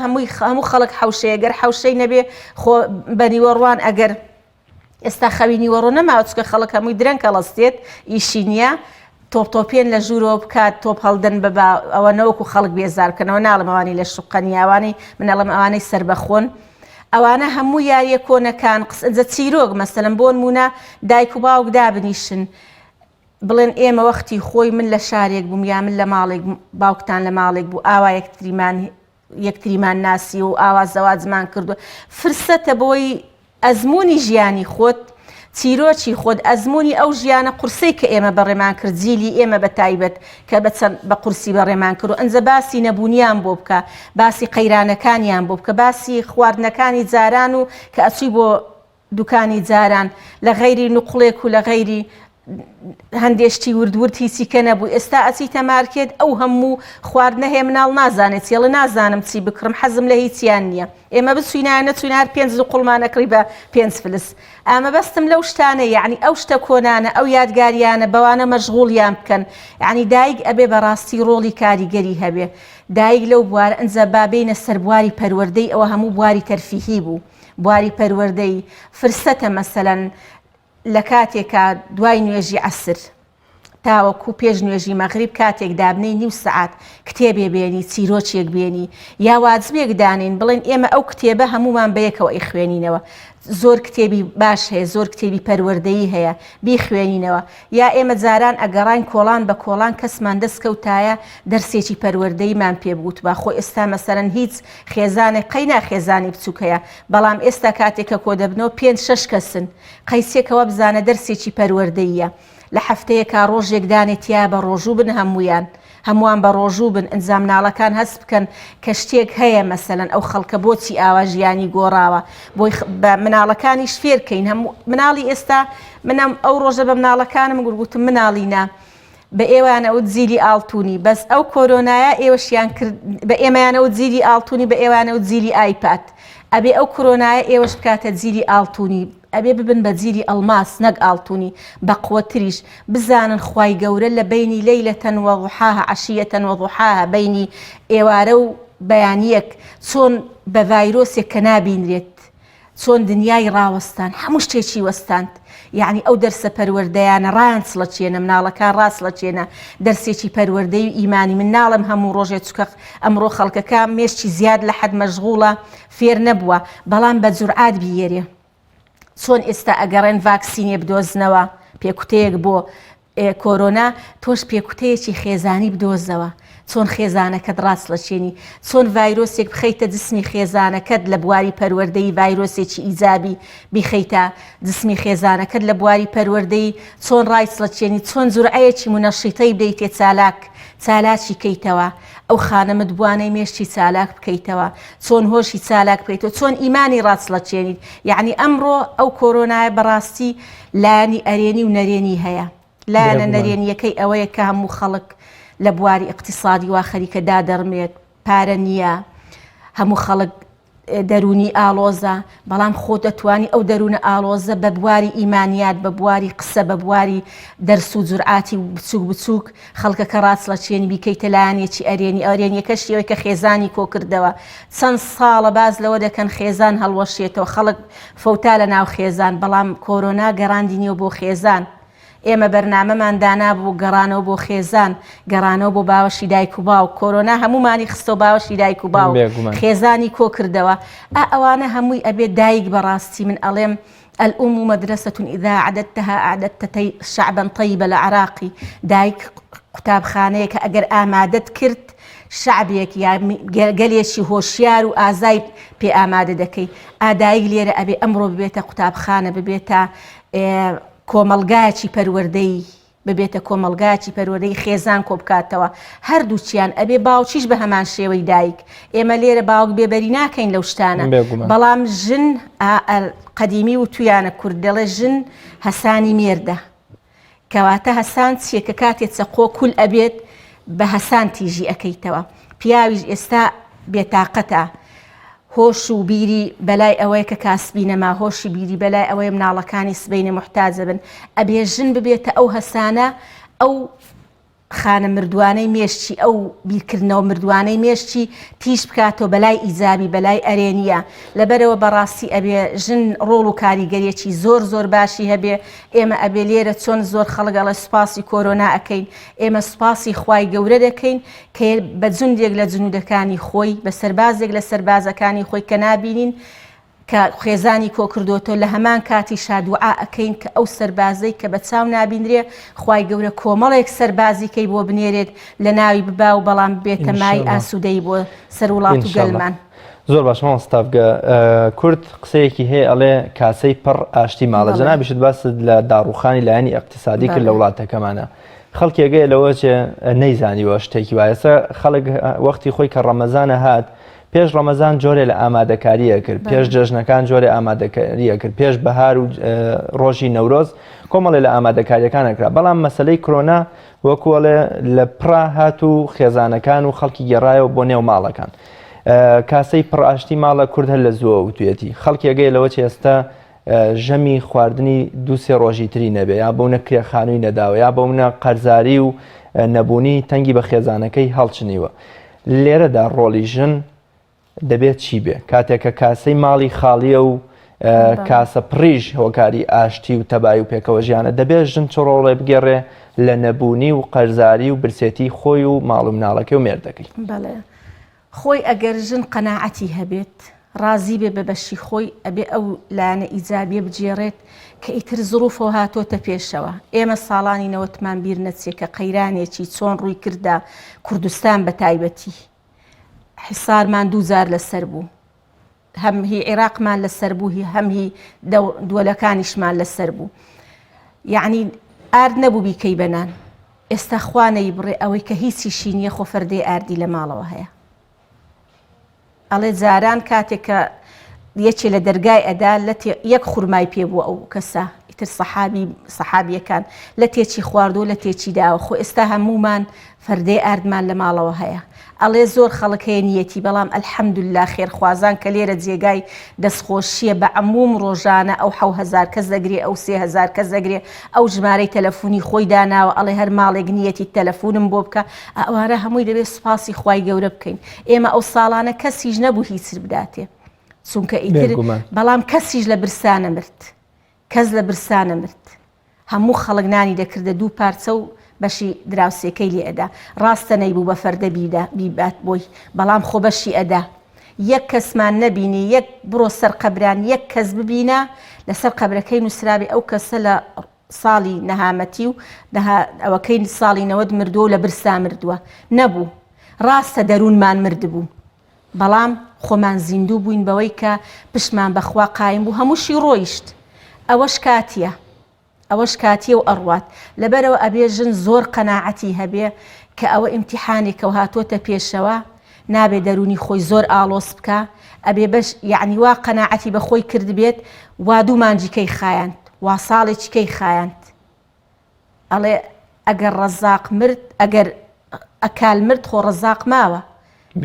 هەموو خەڵک حەوشەیە گەر حەوشەی نەبێ خۆ بەنیوەڕوان ئەگەر ئێستا خەوی نیوەڕۆ نەماوە چکە خەڵک هەمووی درەنگ کەڵەستێت ئیشی نییە تۆپتۆپێن لە ژوورەوە بکات تۆپ هەڵدەن بە ئەوە نەوەکو خەڵک بێزارکەنەوە ناڵم ئەوانی لە شوقەنیاوانی منەڵم ئەوانەی سربەخۆن ئەوانە هەموو یاریە کۆنەکان قسەنجە چیرۆک مەسەلەن بۆ نمونە دایک و باوک دابنیشن بڵێن ئێمە وەختی خۆی من لە شارێک بووم یا من لە ماڵێک باوکتان لە ماڵێک بوو ئاوا یەکتریمان ناسی و ئاوا زەواجمان کردو فرسەتە بۆی ئەزمموی ژیانی خۆت چیرۆکی خۆت ئەزمموی ئەو ژیانە قورسەی کە ئێمە بەڕێمان کرد جیلی ئێمە بە تایبەت کە بە قورسی بەڕێمان کرد و ئەنجە باسی نەبوونیان بۆ بکە باسی قەیرانەکانیان بۆ بکە باسی خواردنەکانی جاران و کە ئەچووی بۆ دوکانی جاران لە غەیری نوقڵێک و لە غەیری هەندێشتی وردورد هیچی کە نەبوو ئێستا ئەچیتە مارکێت ئەو هەموو خواردنە هەیە مناڵ نازانێت چێڵە نازانم چی بکڕم حەزم لە هیچیان نییە ئێمە بچوینە نەچوین هەر 5 قوڵمانەکڕی بە 5 فلس ئەمە بەستم لەو شتانە یعنی ئەو شتە کۆنانە ئەو یادگاریانە بەوانە مەشغوڵیان بکەن یعنی دایک ئەبێ بەڕاستی ڕۆڵی کاریگەری هەبێ دایک لەو بوارە ئەنجە بابینە سەر بواری پەروەردەی ئەوە هەموو بواری تەرفیهی بوو بواری پەروەردەی فرسەتە مەسەلەن لە کاتێکە دوای نوێژی عەسر تاوەکو پێش نوێژی مەغریب کاتێک دابنەی نیو سعات کتێبێ بێنی چیرۆکێک بێنی یا واجبێک دانین بڵێن ئێمە ئەو کتێبە هەمومان بەیەکەوە ئیخوێنینەوە زۆر کتێبی باش هەیە زۆر کتێبی پەروەردەیی هەیە بیخوێنینەوە یا ئێمە جاران ئەگەڕین کۆڵان بە کۆڵان کەسمان دەستکەوتایە دەرسێکی پەروەردەیمان پێبووت با خۆ ئێستا مەسەرەن هیچ خێزانێک قەینا خێزانی بچووکەیە بەڵام ئێستا کاتێکە کۆ دەبنەوە 5-6 کەسن قەیسێکەوە بزانە دەرسێکی پەروەردەییە لە هەفتەیەکە ڕۆژێک دانێتیا بە ڕۆژوو بن هەمووان بە ڕۆژوو بن ئەنجام مناڵەکان هەست بکەن کە شتێک هەیە مەسەلەن ئەو خەڵکە بۆچی ئاوا ژیانی گۆڕاوە بۆی بە مناڵەکانیش فێرکەین هەموو مناڵی ئێستا منم ئەو ڕۆژە بە مناڵەکانم گوتم مناڵینا بە ئێوانەوە جیلی ئاڵتونی بەس ئەو کۆرۆنایە ئێوەشیان کرد بە ئێمەیانەوە جیلی ئاڵتونی بە ئێوانەوە جیلی ئایپات ئەبێ ئەو کۆرۆنایە ئێوەش بکاتە جیلی ئاڵتونی ئەبێ ببن بە جیری ئەڵماس نەک ئاڵتونی بە قووەتریش بزانن خوای گەورە لە بینی لەیلەتەن وەضحاها عەشیەتەن وەضحاها بینی ئێوارە و بەیانیەک چۆن بە ڤایرۆسێک کە نابینرێت چۆن دنیای ڕاوەستان هەموو شتێکی وەستاند یعنی ئەو دەرسە پەروەردەیانە ڕایان سڵەچێنە مناڵەکان ڕاستڵەچێنە دەرسێکی پەروەردەی و ئیمانی من ناڵم هەموو ڕۆژێ چکە ئەمڕۆ خەڵکەکە مێشتی زیاد لە حەد مەشغوڵە فێر نەبووە بەڵام بە جورئات بیێرێ چۆن ئێستا ئەگەڕێن ڤاکسینێ بدۆزنەوە پێکوتەیەک بۆ کۆرۆنا تۆش پێکوتەیەکی خێزانی بدۆزەوە چۆن خێزانەکەت ڕاستڵەچێنی چۆن ڤایرۆسێک بخەیتە جسمی خێزانەکەت لە بواری پەروەردەی ڤایرۆسێکی ئیجابی بیخەیتە جسمی خێزانەکەت لە بواری پەروەردەی چۆن ڕایسڵەچێنی چۆن جورعەیەکی منەشیتەی بدەیتێ چالاکی کەیتەوە ئەو خانەمت بوانەی مێشتی چالاک بکەیتەوە چۆن هۆشی چالاک بکەیتەوە چۆن ئیمانی ڕاستڵەچێنیت یعنی ئەمڕۆ ئەو کۆرۆنایە بەڕاستی لایانی ئەرێنی و نەرێنی هەیە لایەنە نەرێنیەکەی ئەوەیە کە هەموو خەڵک لە بواری اقتصادی وا خەریکە دادەڕمێت پارە نییە هەموو خەڵک دەرونی ئالۆزە بەڵام خۆ دەتوانی ئەو دەروونە ئالۆزە بە بواری ئیمانیات بە بواری قسە بە بواری دەرس و جورئاتی بچووک خەڵکەکە ڕاستڵەچێنی بیکەیتە لایەنێکی ئەرێنیەکەش ئەوەی کە خێزانی کۆ کردەوە چەند ساڵە باز لەوە دەکەن خێزان هەڵوەشێتەوە خەڵک فەوتا لە ناو خێزان بەڵام کۆرۆنا گەڕاندی نییە بۆ خێزان ئێمە بەرنامەمان دانابوو گەڕانەوە بۆ خێزان گەڕانەوە بۆ باوەشی دایک و باو کۆرۆنا هەمومانی خستۆ باوەشی دایک و باو خێزانی کۆ کردەوە ئەوانە هەمووی ئەبێت دایک بەڕاستی من ئەڵێم الأم مدرسة إذا أعددتها أعددت شعبا طيب العراقي دایک قوتابخانەیە کە ئەگەر ئامادەت کرد شعبێک یا گەلێکی هۆشیار و ئازای پێ ئامادە دەکەی. ئادایی لێرە ئەبێ ئەمڕۆ ببێتە قوتابخانە، ببێتە کۆمەلگایەکی پەروەردەی، ببێتە کۆمەلگایەکی پەروەردەی خێزان کۆ بکاتەوە. هەردووچیان ئەبێ باوکیش بە هەمان شێوەی دایک. ئێمە لێرە باوک بێبەری ناکەین لەو شتانە، بەڵام ژن قەدیمی و تویانە کورد دەڵێ ژن هەسانی مێردە. کەواتە هەسان چیە؟ کە کاتێک چەقۆ کول ئەبێت بە هەسان تیژی ئەەکەیتەوە. پیاویش ئێستا بێتاقەتە، هۆش و بیری بەلای ئەوەیە کە کاسبی نەما، هۆشی بیری بەلای ئەوەیە مناڵەکانی سبەینە محتاجە بن. ئەبێ ژن ببێتە ئەو هەسانە، ئەو خانە مردوانەی مێشتی، ئەو بیرکردنەوە مردوانەی مێشتی تیش بکاتەوە بەلای ئیزابی، بەلای ئەرێنیە. لەبەرەوە بەڕاستی ئەبێ ژن ڕۆڵ و کاریگەریەکی زۆر زۆر باشی هەبێ. ئێمە ئەبێ لێرە چۆن زۆر خەڵگەڵە سوپاسی کۆرۆنا ئەەکەین، ئێمە سوپاسی خوای گەورە دەکەین کە بە جوندێک لە جنودەکانی خۆی، بە سەربازێک لە سەربازەکانی خۆی کە نابینین کە خێزانی کۆکردوتەوە، لە هەمان کاتی شادوعا ئەەکەین کە ئەو سەربازەی کە بە چاو نابینرێ خوای گەورە کۆمەڵێک سەربازیکەی بۆ بنێرێت لە ناوی ببا و بەڵام بێتە مای ئاسوودەی بۆ سەر وڵات و گەلمان. زۆر باش مامۆستاگە کورد قسەیەکی هەیە ئەڵێ کاسەی پڕ ئاشتی ماڵە. جەنابیشت باست لە داڕوخانی لایەنی اقتصادی کرد لە وڵاتەکەمانە. خەڵکێگەیە لەوە چێ نەیزانیوە شتێکی وایەسە خەڵک وەختی خۆی کە ڕەمەزانە هات، پێش ڕەمەزان جۆرێ لە ئامادەکاریە کرد، پێش جەژنەکان جۆرێ ئامادەکاریە کرد، پێش بەهار و ڕۆژی نەورۆز کۆمەڵێ لە ئامادەکاریەکانەکرا. بەڵام مەسەلەی کۆرۆنا وەکوڵێ لە پڕا هات و خێزانەکان و خەڵکی گێڕایەوە بۆ نێو ماڵەکان. کاسەی پڕئاشتی ماڵە کورد هەر لە زووە وتوێتی. خەڵکێگەی لەوە چ ئێستا ژەمی خواردنی دووسێ ڕۆژی تری نەبێ، یا بەونە کرێخانووی نەداوە، یا بەونە قەرزاری و نەبوونی تەنگی بە خێزانەکەی هەڵچنیوە. لێرەدا ڕۆڵی ژن دەبێت چی بێ؟ کاتێک کە کاسەی ماڵی خاڵیە و کاسە پڕیژ هۆکاری ئاشتی و تەبای و پێکەوە ژیانە، دەبێت ژن چ ڕۆڵێ بگێڕێ لە نەبوونی و قەرزاری و برسێتی خۆی و ماڵ و مناڵەکەی و مێردەکەی. بەڵێ خۆی ئەگەر ژن قەناعەتی هەبێت، ڕازی بێ بە بەشی خۆی، ئەبێ ئەو لایەنە ئیجابیە بجێڕێت کە ئیتر زروفەوە هاتۆتە پێشەوە. ئێمە ساڵانی نەوەتمان بیر نەچێت کە قەیرانێکی چۆن ڕووی کردا کوردستان بە تایبەتی. حسارمان 2000 لەسەر بوو، هەم هی عێراقمان لەسەر بوو، هەم هی دۆلەکانیشمان لەسەر بوو. یعنی ئارد نەبوو بیکەی بەنان. ئێستا خوانەی بڕێ ئەوەی کە هیچی شینیە خۆ فەردەی ئاردی لە ماڵەوە هەیە. ئەڵێ جاران کاتێک کە یەکێ لە دەرگای ئەدا یەک خوورمای پێ بوو ئەو کەسە، ئیتر سەحابیەکان لە تێکی خواردۆ لە تێکی داوە. خۆ ئێستا هەمومان فەردەی ئاردمان لە ماڵەوە هەیە. ئەڵێ زۆر خەڵک هەیە نیەتی، بەڵام ئەلحەمدوللا خێرخوازان کە لێرە جێگای دەستخۆشیە بە عەموم ڕۆژانە ئەو 7000 کەس دەگرێ، ئەو 3000 کەس دەگرێ، ئەو ژمارەی تەلەفۆنی خۆی داناوە، ئەڵێ هەر ماڵێک نیەتی تەلەفۆنم بۆ بکە. ئەوانە هەمووی دەبێت سوپاسی خوای گەورە بکەین. ئێمە ئەو ساڵانە کەسیش نەبوو هیچ بداتێ، چونکە ئیتر بەڵام کەسیش لە برسانە مرد، کەس لە برسانە مرد. هەموو خەڵک نانی دەکردە دوو پارچە و بەشی دراوسێکەی لێ ئەدا. ڕاستە نەیبوو بە فەردە بیبات بۆی، بەڵام خۆ بەشی ئەدا. یەک کەسمان نەبینی، یەک بڕۆ سەر قەبران یەک کەس ببینە لەسەر قەبرەکەی نووسرابێ ئەو کەسە لە ساڵی نەهامەتی و ئەوەکەی ساڵی 90 مردووە و لە برسا مردووە. نەبوو. ڕاستە دەروونمان مردبوو، بەڵام خۆمان زیندوو بووین بەوەی کە پشمان بەخوا قایم بوو، هەمووشی ڕۆیشت. ئەوەش کاتیە، ئەوەش کاتیە و ئەڕوات. لەبەرەوە ئەبێ ژن زۆر قەناعەتی هەبێ کە ئەوە ئیمتیحانێکە و هاتۆتە پێشەوە، نابێ دەرونی خۆی زۆر ئالۆس بکە. ئەبێ بەش یعنی وا قەناعەتی بە خۆی کرد بێت، وا دوو مانجیکەی خایاند، وا ساڵێکیکەی خایاند. ئەڵێ ئەگەر ڕەزاق مرد، ئەگەر ئەکال مرد خۆ ڕەزاق ماوە.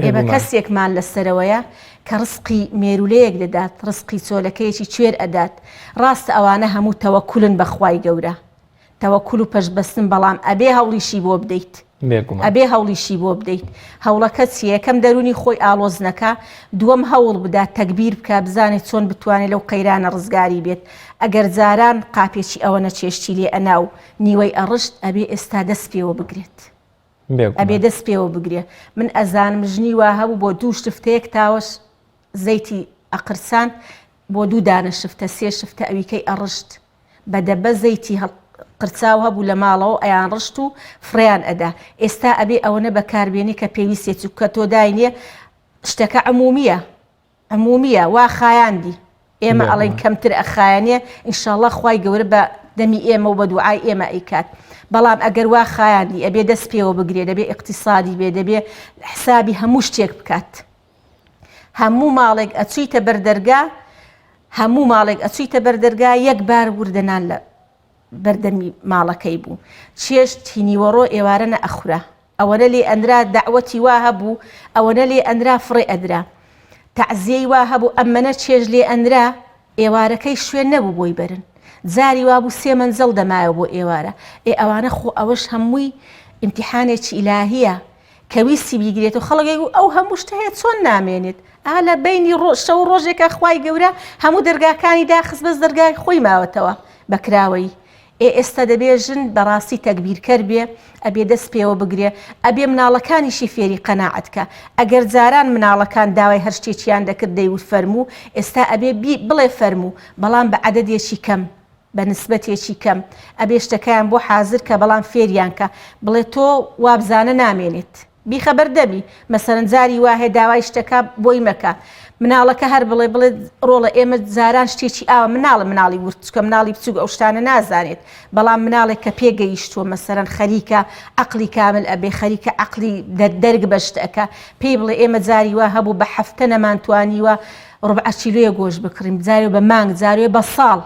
ئێمە کەسێکمان لەسەرەوەیە کە ڕزقی مێرولەیەک دەدات، ڕزقی چۆلەکەیەکی کوێر ئەدات. ڕاستە ئەوانە هەموو تەوەکولن بەخوای گەورە، تەوەکول و پەشبەستن، بەڵام ئەبێ هەوڵیشی بۆ بدەیت، ئەبێ هەوڵیشی بۆ بدەیت. هەوڵەکە چیە؟ یەکەم دەرونی خۆی ئالۆز نەکا، دووەم هەوڵ بدات، تەکبیر بکە، بزانێت چۆن بتوانێت لەو قەیرانە ڕزگاری بێت. ئەگەر جاران قاپێکی ئەوە نەچێشتی لێ ئەناو نیوەی ئەڕشت، ئەبێ ئێستا دەست پێوە بگرێت، ئەبێ دەست پێوە بگرێ. من ئەزانم ژنی وا هەبوو بۆ 2 شفتەیەک تاوەش زەیتی ئەقرسان بۆ 2 دانە شفتە 3 شفتە ئەویکەی ئەڕشت، بەدەبە زەیتی قرچاو هەبوو لە ماڵەوە ئەیان ڕشت و فڕیان ئەدا ئێستا ئەبێ ئەوەنە بەکاربێنی کە پێویستێت کە تۆ داینێ شتەکە عمومیە وا خایاندی ئێمە ئەڵێن کەمتر ئەخایانێ ئینشاءڵڵا خوای گەورە بە دەمی ئێمە و بە دوعای ئێمە ئەیکات بەڵام ئەگەر وا خایاندی ئەبێ دەست پێوە بگرێ دەبێ اقتصادی بێ دەبێ حسابی هەموو شتێک بکات هەموو ماڵێک ئەچوویتە بەردەرگا یەک بار وردەنان لە بەردەمی ماڵەکەی بوو چێشت تینیوەڕۆ ئێوارە ئەخورا ئەوەنە لێ ئەندرا داوەتی وا هەبوو ئەوەنە لێ ئەندرا فڕێ ئەدرا تەعزیەی وا هەبوو ئەممەنە چێژ لێ ئەندرا ئێوارەکەی شوێن نەبوو بۆی بەرن جاری وابوو 3 مەنزەڵ دەمایە بۆ ئێوارە ئەوانە خۆ ئەوەش هەمووی ئیمتیحانێکی ئیلاهیە کە ویستی بیگرێت و خەڵکی و ئەو هەموو شتە هەیە چۆن نامێنێت لە بینی شەو ڕۆژێکە خوای گەورە هەموو دەرگاکانی داخست بەس دەرگای خۆی ماوەتەوە بەکراوەی ئێستا دەبێ ژن بەڕاستی تەکبیرکەر بێ ئەبێ دەست پێوە بگرێ ئەبێ مناڵەکانیشی فێری قەناعەتکە ئەگەر جاران مناڵەکان داوای هەر شتێکیان دەکرد دەیوت فەرموو ئێستا ئەبێ بڵێ فەرموو بەڵام بە عەدەدێکی کەم بە نسبەتێکی کەم ئەبێ شتەکەیان بۆ حازر کە بەڵام فێریان کە بڵێ تۆ وابزانە نامێنێت بیخەبەر دەبی مەسەرەن جاری واهێ داوای شتەکە بۆی مەکە مناڵەکە هەر بڵێ ڕۆڵە ئێمە جاران شتێکی ئاوە مناڵی ورچکە مناڵی بچووک ئەو شتانە نازانێت بەڵام مناڵێک کە پێگەیشتووە مەسەرەن خەریکە عەقلی کامل ئەبێ خەریکە عەقلی دەرگ بە شتەکە پێی بڵێ ئێمە جاری وا هەبوو بە هەفتە نەمانتوانیوە ڕوبع کیلۆیە گۆشت بکڕین جارێ بە مانگ جارێ بە ساڵ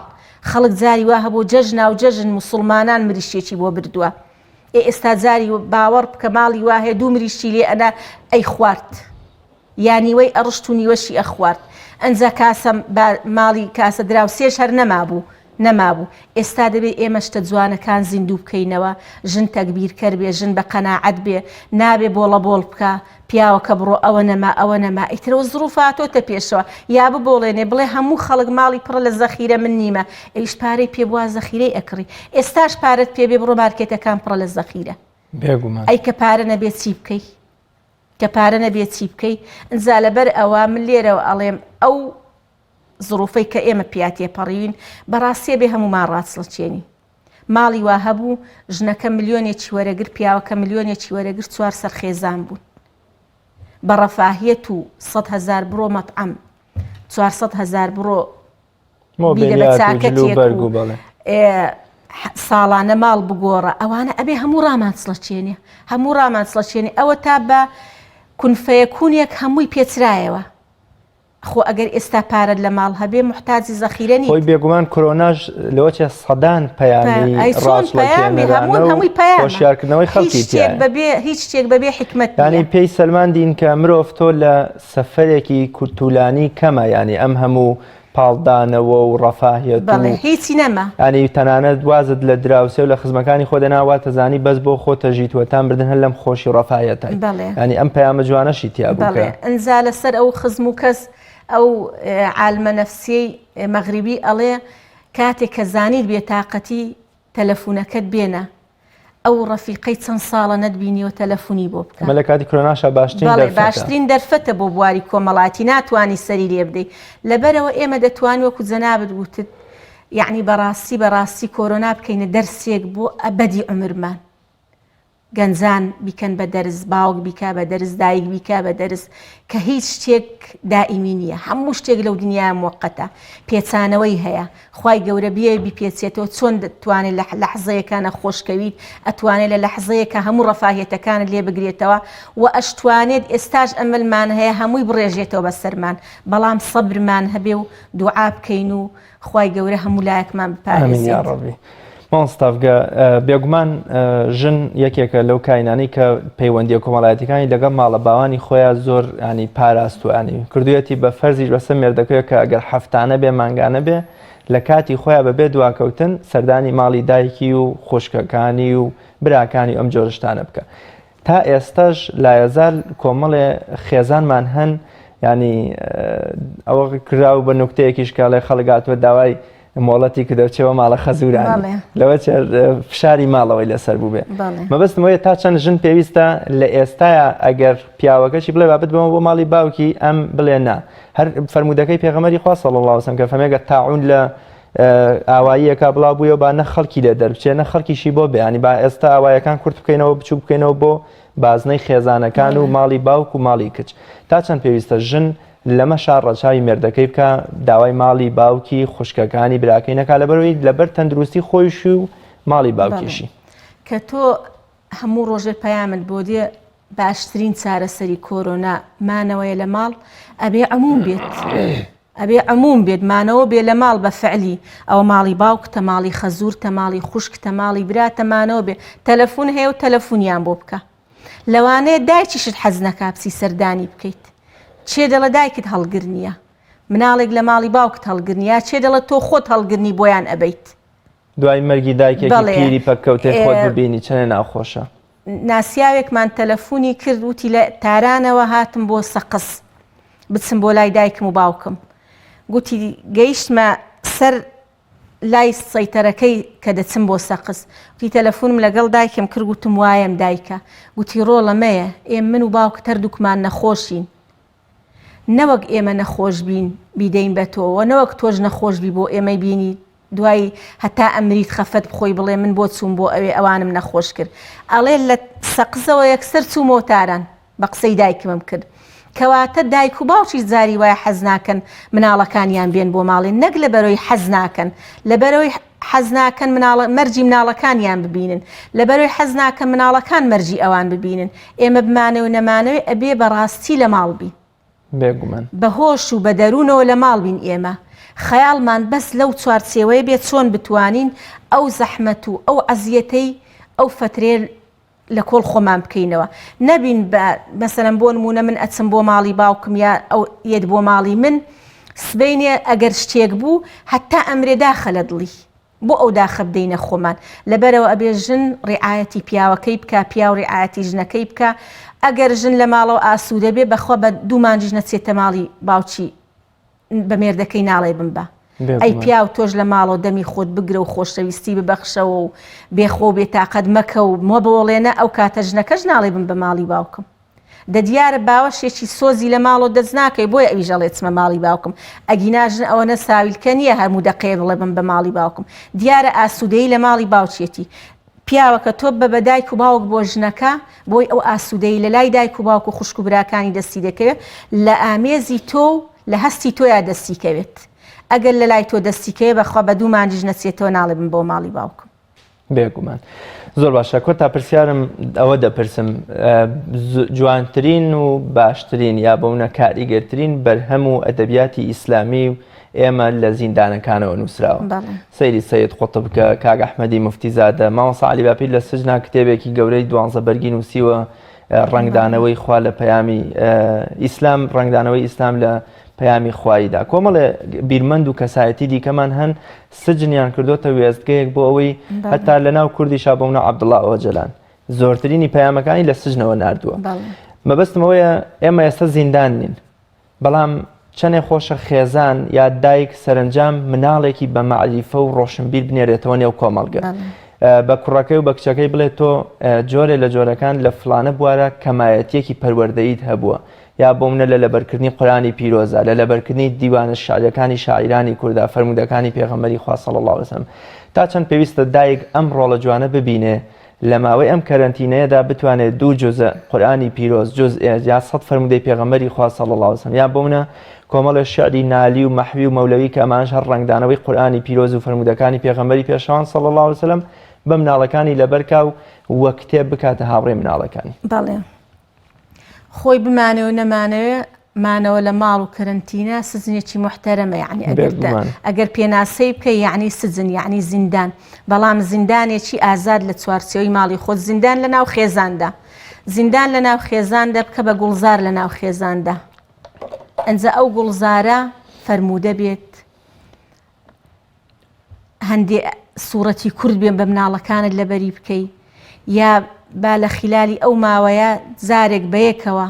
خەڵک جاری وا هەبوو جەژنا و جەژن موسڵمانان مریشتێکی بۆ بردووە ئێستا جاری باوەڕ بکە ماڵی وا هەیە 2 مریشتی لێ ئەنا ئەی خوارد یانیوەی ئەڕشت و نیوەشی ئەخوارد ئەنجا کاسە ماڵی کاسە دراو سێش هەر نەمابوو ئێستا دەبێت ئێمە شتە جوانەکان زیندوو بکەینەوە ژن تەکبیرکەر بێ ژن بە قەناعەت بێ نابێ بۆڵە بۆڵ بکە پیاوەکە بڕۆ ئەوە نەما ئیترەوە زروفاتۆتە پێشەوە یا ببۆڵێنێ بڵێ هەموو خەڵک ماڵی پڕە لە زەخیرە من نیمە ئەویش پارەی پێ بووە زەخیرەی ئەکڕی ئێستاش پارەت پێ بێ بڕۆ مارکێتەکان پڕە لە زەخیرە ئەی کە پارە نەبێت چی بکەی ئەنجا لەبەر ئەوە من لێرەوە ئەڵێم ئەو زروفەی کە ئێمە پیاتێ پەڕیوین بەڕاستیە بێ هەمومان ڕاستڵچێنی ماڵی وا هەبوو ژنەکە ملیۆنێکی وەرەگر پیاوەکە ملیۆنێکی وەرەگر 4 سەرخێزان بوون بە ڕەفاهیەت و 100,000 بڕۆ مەطعەم 400,000 بڕۆ بیدە بە چاکەتێک ساڵانە ماڵ بگۆڕە ئەوانە ئەبێ هەموو ڕامانچڵەچێنێ ئەوە تا بە کونفەیەکوونێک هەمووی پێچرایەوە خۆ ئەگەر ئێستا پارەت لە ماڵ هەبێ محتاجی زەخیرەنی خۆی بێگومان کۆرۆناژ لەوەچە سەدان پەیامی هەمووی خۆشیارکردنەوەی خەڵکی هیچ شتێک بەبێ حکمت ینی پێی سەلمان دین کە مرۆڤ تۆ لە سەفەرێکی کورتولانی کەمە ینی ئەم هەموو پاڵدانەوە و ڕەفاهیەت هیچی نەما ینی تەنانەت وازت لە دراوسێ و لە خزمەکانی خۆ دەناواتە زانی بەس بۆ خۆتە ژیتوەتان بردن هەر لەم خۆشی ڕەفاهیەتە ینی ئەم پەیامە جوانەشی تیا بوو ئەنجا لەسەر ئەو خزم و کەس ئەو عالمە نەفسیەی مەغریبی ئەڵێ کاتێک کە زانیت بێتاقەتی تەلەفونەکەت بێنە ئەو ڕەفیقەی چەند ساڵە نەتبینیەوە تەلەفونی بۆ بکە لە کاتی کۆرۆناشە باشترین دەرفەتە بۆ بواری کۆمەڵاتی ناتوانانی سەری لێ بدەیت لەبەرەوە ئێمە دەتوانین وەکو جەنابەت گوتت یعنی بەڕاستی کۆرۆنا بکەینە دەرسێک بۆ ئەبەدی عمرمان گەنجان بیکەن بە دەرز باوک بیکا بە دەرز دایک بیکا بە دەرز کە هیچ شتێک دائیمی نییە هەموو شتێک لەو دنیای موقەتە پێچانەوەی هەیە خوای گەورە بێ بیپێچێتەوە چۆن دەتوانێت لە لەحزەیەکانە خۆشکەویت ئەتوانێت لە لەحزەیەکە هەموو ڕەفاهیەتەکانت لێ بگرێتەوە و ئەشتوانێت ئێستاش ئەمەلمان هەیە هەمووی بڕێژێتەوە بەسەرمان بەڵام سەبرمان هەبێ و دوعا بکەین و خوای گەورە هەموو لایەکمان بپارێزێت مۆستافگە بێگومان ژن یەکێکە لەو کاینانی کە پەیوەندیە کۆمەڵایەتەکانی لەگەڵ ماڵە باوانی خۆیان زۆر ینی پاراستوانی کردوەتی بە فەرزی بەسە مێردەکەی کە ئەگەر هەفتانە بێ مانگانە بێ لە کاتی خۆیان بەبێ دواکەوتن سەردانی ماڵی دایکی و خوشکەکانی و براکانی ئەم جۆرشتانە بکە تا ئێستاش لایەزار کۆمەڵێ خێزانمان هەن ینی ئەوە کراو بە نوکتەیەکیش کاڵێ خەڵگاتوە داوای مۆڵەتی کە دەوچێەوە ماڵە خەزوران لەوە فشاری ماڵەوەی لەسەر بوو بێ مەبەستمەوەیە تا چەند ژن پێویستە لە ئێستاە ئەگەر پیاوەکەشی بڵێ بابێت بەمە بۆ ماڵی باوکی ئەم بڵێ نا هەر فەرمودەکەی پێغەمەری خوا صلی الله علیه و سلم کە فەرمێگە تاعون لە ئاواییەکە بڵاو بووە با نە خەڵکی لێ دەربچێنە خەڵکیشی بۆ بێ با ئێستا ئاوایەکان کورت بکەینەوە بچوو بکەینەوە بۆ بازنەی خێزانەکان و ماڵی باوک و ماڵی کچ تا چەند پێویستە ژن لەمە شار ڕەچاوی مێردەکەی بکە داوای ماڵی باوکی خوشکەکانی براکەی نەکا لەبەرەوەی لەبەر تەندروستی خۆیشی و ماڵی باوکیشی کە تۆ هەموو ڕۆژێ پەیامت بۆ دێ باشترین چارەسەری کۆرۆنا مانەوەیە لە ماڵ ئەبێ عموم بێت مانەوە بێ لە ماڵ بە فعلی ئەوە ماڵی باوکتە ماڵی خەزوورتە ماڵی خوشکتە ماڵی براتە مانەوە بێ تەلەفۆن هەیە و تەلەفۆنیان بۆ بکە لەوانەیە دایکیشت حەز نەکا بچی سەردانی بکەیت چێ دەڵە دایکت هەڵگرنیە مناڵێک لە ماڵی باوکت هەڵگرنیە چێ دەڵە تۆ خۆت هەڵگرنی بۆیان ئەبەیت دوای مەرگی دایکێکی پیری پەککەوتێ خۆت ببینی چەنە ناخۆشە ناسیاوێکمان تەلەفۆنی کرد وتی لە تارانەوە هاتم بۆ سەقس بچم بۆ لای دایکم و باوکم گوتی گەیشتمە سەر لای سەیتەرەکەی کە دەچم بۆ سەقس وتی تەلەفۆنم لەگەڵ دایکم کرد گوتم وایەم دایکە گوتی ڕۆڵە مەیە ئێمە من و باوک هەردووکمان نەخۆشین نەوەک ئێمە نەخۆش بین بیدەین بە تۆوە نەوەک تۆش نەخۆش بی بۆ ئێمەی بینی دوای هەتا ئەمریت خەفەت بخۆی بڵێ من بۆ چوون بۆ ئەوێ ئەوانم نەخۆش کرد ئەڵێ لە سەقزەوە یەکسەر چوومەوە تاران بە قسەی دایکمم کرد کەواتە دایک و باوکی زاری وایە حەز ناکەن مناڵەکانیان بێن بۆ ماڵێ نەک لە بەرەوەی حەز ناکەن لە بەرەوەی حەز ناکەن مەرجی مناڵەکانیان ببینن لە بەرەوەی حەز ناکەن مناڵەکان مەرجی ئەوان ببینن ئێمە بمانە و نەمانەوێ ئەبێ بەڕاستی لە ماڵ بین بە هۆش و بە دەروونەوە لە ماڵ بین ئێمە خەیاڵمان بەس لەو چوارچێوەیە بێت چۆن بتوانین ئەو زەحمەت و ئەو عەزیەتەی ئەو فترێ لە کۆڵ خۆمان بکەینەوە نەبین مەسەلەن بۆ نمونە من ئەچم بۆ ماڵی باوکم یا ئەو یەت بۆ ماڵی من سبەینێ ئەگەر شتێک بوو هەتا ئەمرێ داخە لە دڵی بۆ ئەو داخە بدەینە خۆمان لەبەرەوە ئەبێ ژن ڕێعایەتی پیاوەکەی بکە پیا و ڕێعایەتی ژنەکەی بکە ئەگەر ژن لە ماڵەوە ئاسوودە بێ بەخوا بە دوو مانجیش نەچێتە ماڵی باوکی بە مێردەکەی ناڵێ بمبە ئەی پیا و تۆش لە ماڵەوە دەمی خۆت بگرە و خۆشەویستی ببەخشەوە و بێخۆ بێتاقەت مەکە و مۆ بۆڵێنە ئەو کاتە ژنەکەش ناڵێ بم بە ماڵی باوکم دە دیارە باوەشێکی سۆزی لە ماڵەوە دەست ناکەی بۆیە ئەوی ژەڵێتمە ماڵی باوکم ئەگیناژن ئەوە نەساویلکە نییە هەموو دەقەیە بڵێ بم بە ماڵی باوکم دیارە ئاسوودەی لە ماڵی باوچێتی پیاوەکە تۆ بە دایک و باوک بۆ ژنەکە بۆی ئەو ئاسوودەی لە لای دایک و باوک و خوشک و براکانی دەستی دەکەوێت لە ئامێزی تۆ لە هەستی تۆیا دەستی کەوێت ئەگەر لە لای تۆ دەستیکەیە بەخوا بە دوو مانجیش نەچێتەوە ناڵێ بم بۆ ماڵی باوکم بێگومان زۆر باشە کۆ تا پرسیارم ئەوە دەپرسم جوانترین و باشترین یا بەونە کاریگەرترین بەرهەم و ئەدەبیاتی ئیسلامی و ئێمە لە زیندانەکانەوە نووسراوە سەیری سەید قوتب بکە کاک ئەحمەدی موفتیزادە مامۆستا عەلی باپیر لە سجنا کتێبێکی گەورەی 12 بەرگی نووسیوە ڕنگدانەوەی خوا لە پەیامی ئیسلام ڕنگدانەوەی ئیسلام لە پەیامی خواییدا کۆمەڵێ بیرمەند و کەسایەتی دیکەمان هەن سجنیان کردوتە وێستگەیەک بۆ ئەوەی هەتا لە ناو کوردیشا بۆ منە عەبدوڵڵا ئۆجەلان زۆرترینی پەیامەکانی لە سجنەوە ناردووە مەبەستمەوەیە ئێمە ئێستا زیندان نین بەڵام چەندێک خۆشە خێزان یا دایک سەرنجام مناڵێکی بە مەعریفە و ڕۆشنبیر بنێرێتەوە نێو کۆمەڵگە بە کوڕەکەی و بە کچەکەی بڵێت تۆ جۆرێ لە جۆرەکان لە فلانە بوارە کەمایەتیەکی پەروەردەیت هەبووە یا بۆ منە لە لەبەرکردنی قورئانی پیرۆزە لە لەبەرکردنی دیوانە شعرەکانی شاعیرانی کووردا فەرمودەکانی پێغەمبەری خوا صلی الله علیه و سلم تا چەند پێویستە دایک ئەم ڕۆڵە جوانە ببینێ لە ماوەی ئەم کەرەنتینەیەدا بتوانێت دوو جزء قورئانی پیرۆز جزء یا 100 فەرمودەی پێغەمبەری خوا صلی الله علیه و سلم یا بۆ منە کۆمەڵە شعری نالی و مەحوی و مەولەوی کە ئەمانش هەر ڕنگدانەوەی قورئانی پیرۆز و فەرمودەکانی پێغەمبەری پێشەوان صلی الله علیه و سلم بە مناڵەکانی لەبەرکاو وە کتێب بکاتە هاوڕێی مناڵەکانی بەڵێ خۆی بمانەوە نەمانەوێ مانەوە لە ماڵ و کەرنتینە سزنێکی محتەرەمە یعنی ئەگەر پێناسەی بکە یعنی سزن یعنی زیندان بەڵام زیندانێکی ئازاد لە چوارچێوەی ماڵی خۆت زیندان لە ناو خێزاندا زیندان لە ناو خێزاندا بکە بە گوڵزار لە ناو خێزاندا ئەنجە ئەو گوڵزارە فەرمودە بێت هەندێ سوورەتی کورد بێن بە مناڵەکانت لەبەری بکەی یا با لە خلالی ئەو ماوەیە جارێک بەیەکەوە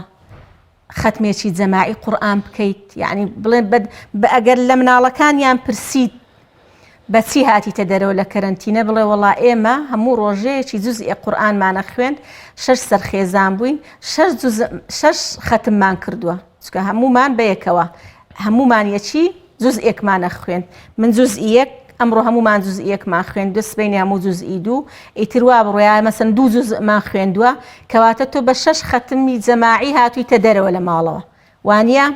ختمێکی جەماعی قورئان بکەیت یعنی بڵێن ئەگەر لە مناڵەکانیان پرسیت بەچی هاتیتە دەرەوە لە کەرەنتینە بڵێ وەڵا ئێمە هەموو ڕۆژەیەکی جوزئی قورئانمانە خوێند 6 سەرخێزان بووین 6 ختممان کردووە چکە هەمومان بەیەکەوە هەمومان یەکی جوزئێکمانە خوێند من جوزئی یەک ئەمڕۆ هەمومان جوزئیەکمان خوێندووە سبەینی هەموو جوزئی دوو ئیتر وا بڕۆیە مەسەن 2 جوزمان خوێندووە کەواتە تۆ بە 6 ختمی جەماعی هاتوویتە دەرەوە لە ماڵەوە وانە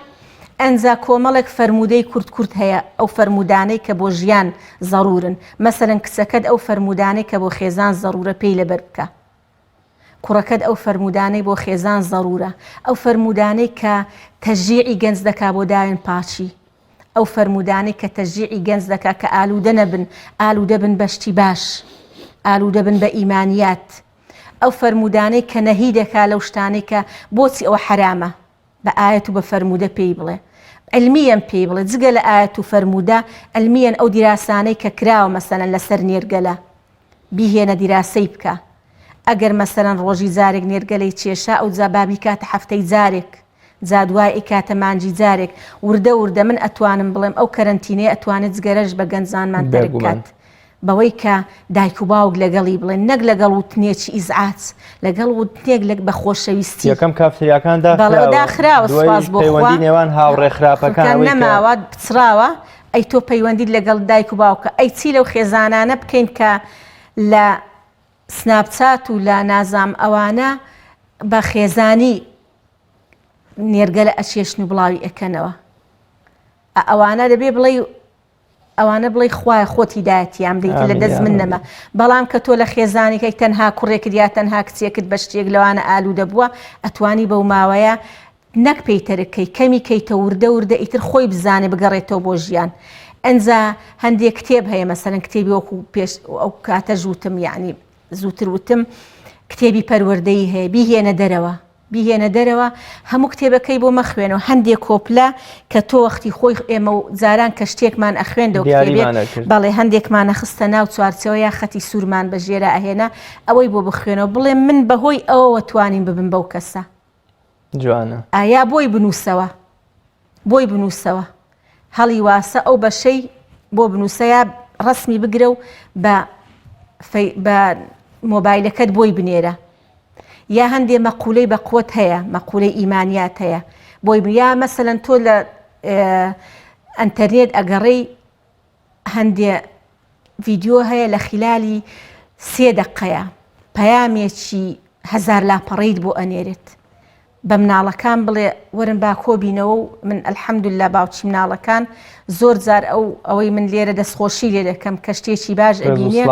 ئەنجا کۆمەڵێک فەرمودەی کورت هەیە ئەو فەرمودانەی کە بۆ ژیان زەڕورن مەسەلەن کچەکەت ئەو فەرمودانەی کە بۆ خێزان زەڕورە پێی لەبەر بکە کوڕەکەت ئەو فەرمودانەی بۆ خێزان زەڕورە ئەو فەرمودانەی کە تەژیعی گەنج دەکا بۆ داوێن پاچی ئەو فەرمودانەی کە تەژیعی گەنج دەکا کە ئالوودە نەبن ئالوودە بن بەشتی باش ئالوودە بن بە ئیمانیات ئەو فەرمودانەی کە نەهی دەکا لەو شتانەی کە بۆچی ئەوە حرامە بە ئاەت و بە فەرمودە پێی بڵێ علمیەن پێی بڵێ جگە لە ئاەت و فەرمودە علمیەن ئەو دیراسانەی کە کراوە مەسەلەن لەسەر نێرگەلە بیهێنە دیراسەی بکە ئەگەر مەسەلەن ڕۆژی جارێک نێرگەلەی کێشا ئەو جابابی کاتە هەفتەی جارێک جادوای کاتە مانجی جارێک وردە من ئەتوانم بڵێم ئەو کەرەنتینەیە ئەتوانێت جگەرەش بە گەنجانمان دەرکات بەوەی کە دایک و باوک لەگەڵی بڵێن نەک لەگەڵ وتنێکی ئیزعات لەگەڵ وتنێک لە بە خۆشەویستی یەکەم کافتریاکان داخراوە سپاس بۆ خوا نێوان هاوڕێخراپەکان نەماوە بچراوە ئەی تۆ پەیوەندیت لەگەڵ دایک و باوکە ئەی چی لەو خێزانانە بکەین کە لە سناپچات و لە نازام ئەوانە بە خێزانی نێرگە لە ئەچێشن و بڵاوی ئەکەنەوە ئەوانە دەبێ بڵێ ئەوانە بڵێ خوایە خۆت هیدایەتیان بدەیت لە دەست من نەما بەڵام کە تۆ لە خێزانێکەی تەنها کوڕێکت یا تەنها کچێکت بە شتێک لەوانە ئالوودە بووە ئەتوانی بەو ماوەیە نەک پێیتەرەکەی کەمی کەیتە وردە ئیتر خۆی بزانێ بگەڕێتەوە بۆ ژیان ئەنجا هەندێک کتێب هەیە مەسەلەن کتێبی وەکو پێش ئەو کاتە ژووتم یعنی زووتر وتم کتێبی پەروەردەی هەیە بیهێنە دەرەوە هەموو کتێبەکەی بۆ مەخوێنەوە هەندێک کۆپلا کە تۆ وەختی خۆی ئێمە و جاران کە شتێکمان ئەخوێندەوە بەڵێ هەندێکمانە خستە ناو چوارچەوە یا خەتی سوورمان بە ژێرە ئەهێنا ئەوەی بۆ بخوێنەوە بڵێ من بەهۆی ئەوە توانین ببن بەو کەسە جوانە ئایا بۆی بنووسەوە هەڵی واسە ئەو بەشەی بۆ بنووسەیە ڕسمی بگرە و بە مۆبایلەکەت بۆی بنێرە یا هەندێ مەقولەی بە قوت هەیە مەقولەی ئیمانیات هەیە بۆی یا مەسەلەن تۆ لە ئەنتەرنێت ئەگەڕێی هەندێ ڤیدیۆ هەیە لە خلالی 3 دقەیە پەیامێکی 1000 لاپەڕیت بۆ ئەنێرێت بە مناڵەکان بڵێ وەرن با کۆبینەوە و من ئەلحەمدوللا باوچی مناڵەکان زۆر جار ئەوەی من لێرە دەستخۆشی لێ دەکەم کە شتێکی باش ئەبینێ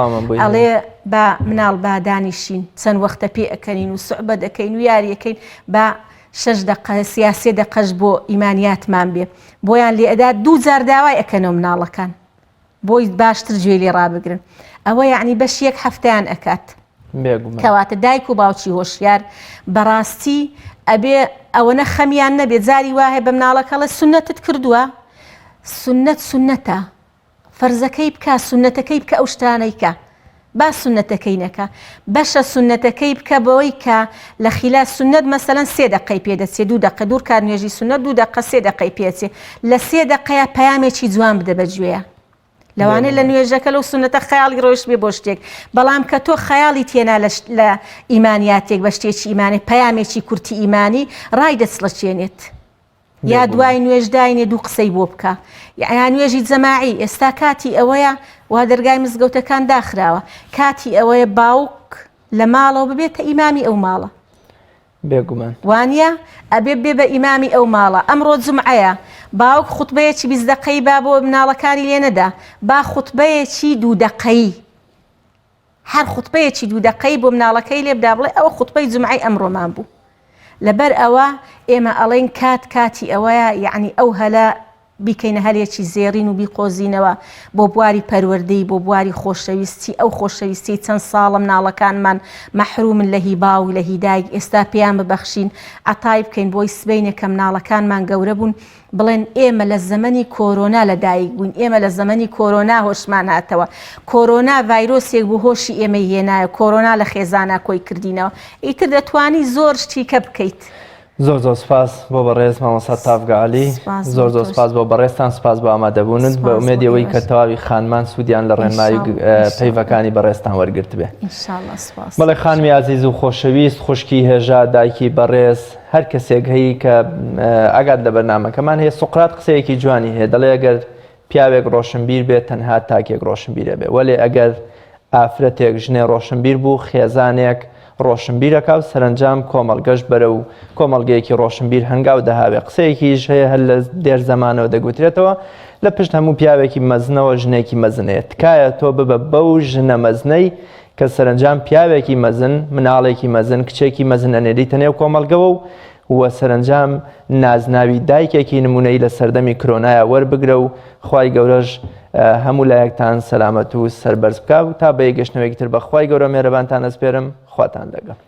ئەڵێ با مناڵ با دانیشین چەند وەختە پێ ئەکەنین و سوعبە دەکەین و یاریەکەین با 6 دقە 3 دقەش بۆ ئیمانیاتمان بێ بۆیان لێ ئەدا 2 جار داوای ئەکەنەوە مناڵەکان بۆی باشتر گوێ لێ ڕابگرن ئەوە یعنی بەشیەک هەفتەیان ئەکات کەواتە دایک و باوکی هۆشیار بەڕاستی ئەبێ ئەوەنە خەمیان نەبێت جاری وایە بە مناڵەکەڵە سونەتت کردووە سونەتە فەرزەکەی بکە سونەتەکەی بکە ئەو شتانەی کە با سونەتەکەی نەکە بەشە سونەتەکەی بکە بەوەی کە لە خیلا سونەت مەسەلەن 3 دقەی پێدەچێت 2 دقە دوور کار نوێژی سونەت 2 دقە 3 دقەی پێچێ لە 3 دقەیە پەیامێکی جوان بدە بەگوێیە لەوانەیە لە نوێژەکە لەو سونەتە خەیاڵی ڕۆیشت بێ بۆ شتێک بەڵام کە تۆ خەیاڵی تێنا لە ئیمانیاتێک بە شتێکی ئیمانی پەیامێکی کورتی ئیمانی ڕای دەسڵەچێنێت یا دوای نوێژداینێ 2 قسەی بۆ بکە یا نوێژی جەماعی ئێستا کاتی ئەوەیە وا دەرگای مزگەوتەکان داخراوە کاتی ئەوەیە باوک لە ماڵەوە ببێتە ئیمامی ئەو ماڵە بێگومان وانە ئەبێ بێ بە ئیمامی ئەو ماڵە ئەمڕۆ جومعەیە باوک خوتبەیەکی 20 دقەی با بۆ مناڵەکانی لێ نەدا با خوتبەیەکی 2 دقەی هەر خوتبەیەکی 2 دقەی بۆ مناڵەکەی لێ بدا بڵێ ئەوە خوتبەی جومعەی ئەمڕۆمان بوو لەبەر ئەوە ئێمە ئەڵێن کاتی ئەوەیە یعنی ئەو هەلا بیکەینە هەلێکی زێڕین و بیقۆزینەوە بۆ بواری پەروەردەی بۆ بواری خۆشەویستی ئەو خۆشەویستی چەند ساڵە مناڵەکانمان مەحرومن لە هیبا و لە هیدایک ئێستا پێیان ببەخشین عەتای بکەین بۆی سبەینێ کە مناڵەکانمان گەورە بوون بڵێن ئێمە لە زەمەنی کۆرۆنا لەدایک بووین ئێمە لە زەمەنی کۆرۆنا هۆشمان هاتەوە کۆرۆنا ڤایرۆسێک بوو هۆشی ئێمە هێنایە کۆرۆنا لە خێزانە کۆی کردینەوە ئیتر دەتوانی زۆر شتی کە بکەیت زۆر سپاس بۆ بەڕێز مامۆستا تافگالی زۆر سپاس بۆ بەڕێستان سپاس بۆ ئامادەبوونت بە ئومێدیەوەی کە تەواوی خانمان سوودیان لە ڕێنمایی پەیوەکانی بەڕێستان وەرگرت بێ بەڵێ خانمی عەزیز و خۆشەویست خوشکی هێژا دایکی بەڕێز هەر کەسێک هەیە کە ئاگات لە بەرنامەکەمان هەیە سوقرات قسەیەکی جوانی هەیە دەڵێ ئەگەر پیاوێک ڕۆشنبیر بێت تەنها تاکێک ڕۆشنبیرە بێ وەلێ ئەگەر ئافرەتێک ژنێ ڕۆشنبیر بوو خێزانێک ڕۆشنبیرەکە و سەرنجام کۆمەڵگەشت بەرە و کۆمەڵگەیەکی ڕۆشنبیر هەنگاو دەهاوێ قسەیەکیش هەیە هەر لە دێر زەمانەوە دەگوترێتەوە لە پشت هەموو پیاوێکی مەزنەوە ژنێکی مەزنەیە تکایە تۆ ببە بەو ژنە مەزنەی کە سەرنجام پیاوێکی مەزن مناڵێکی مەزن کچێکی مەزن ئەنێریتە نێو کۆمەڵگەوە و سەرنجام نازناوی دایکێکی نمونەی لە سەردەمی کۆرۆنایە وەربگرە و خوای گەورەش هەموو لایەکتان سەلامەت و سەربەرز بکە و تا بە یەگەشتنەوەیەکی تر بە خوای گەورە مێرەبانتان ئەسپێرم خواتان لەگەڵ.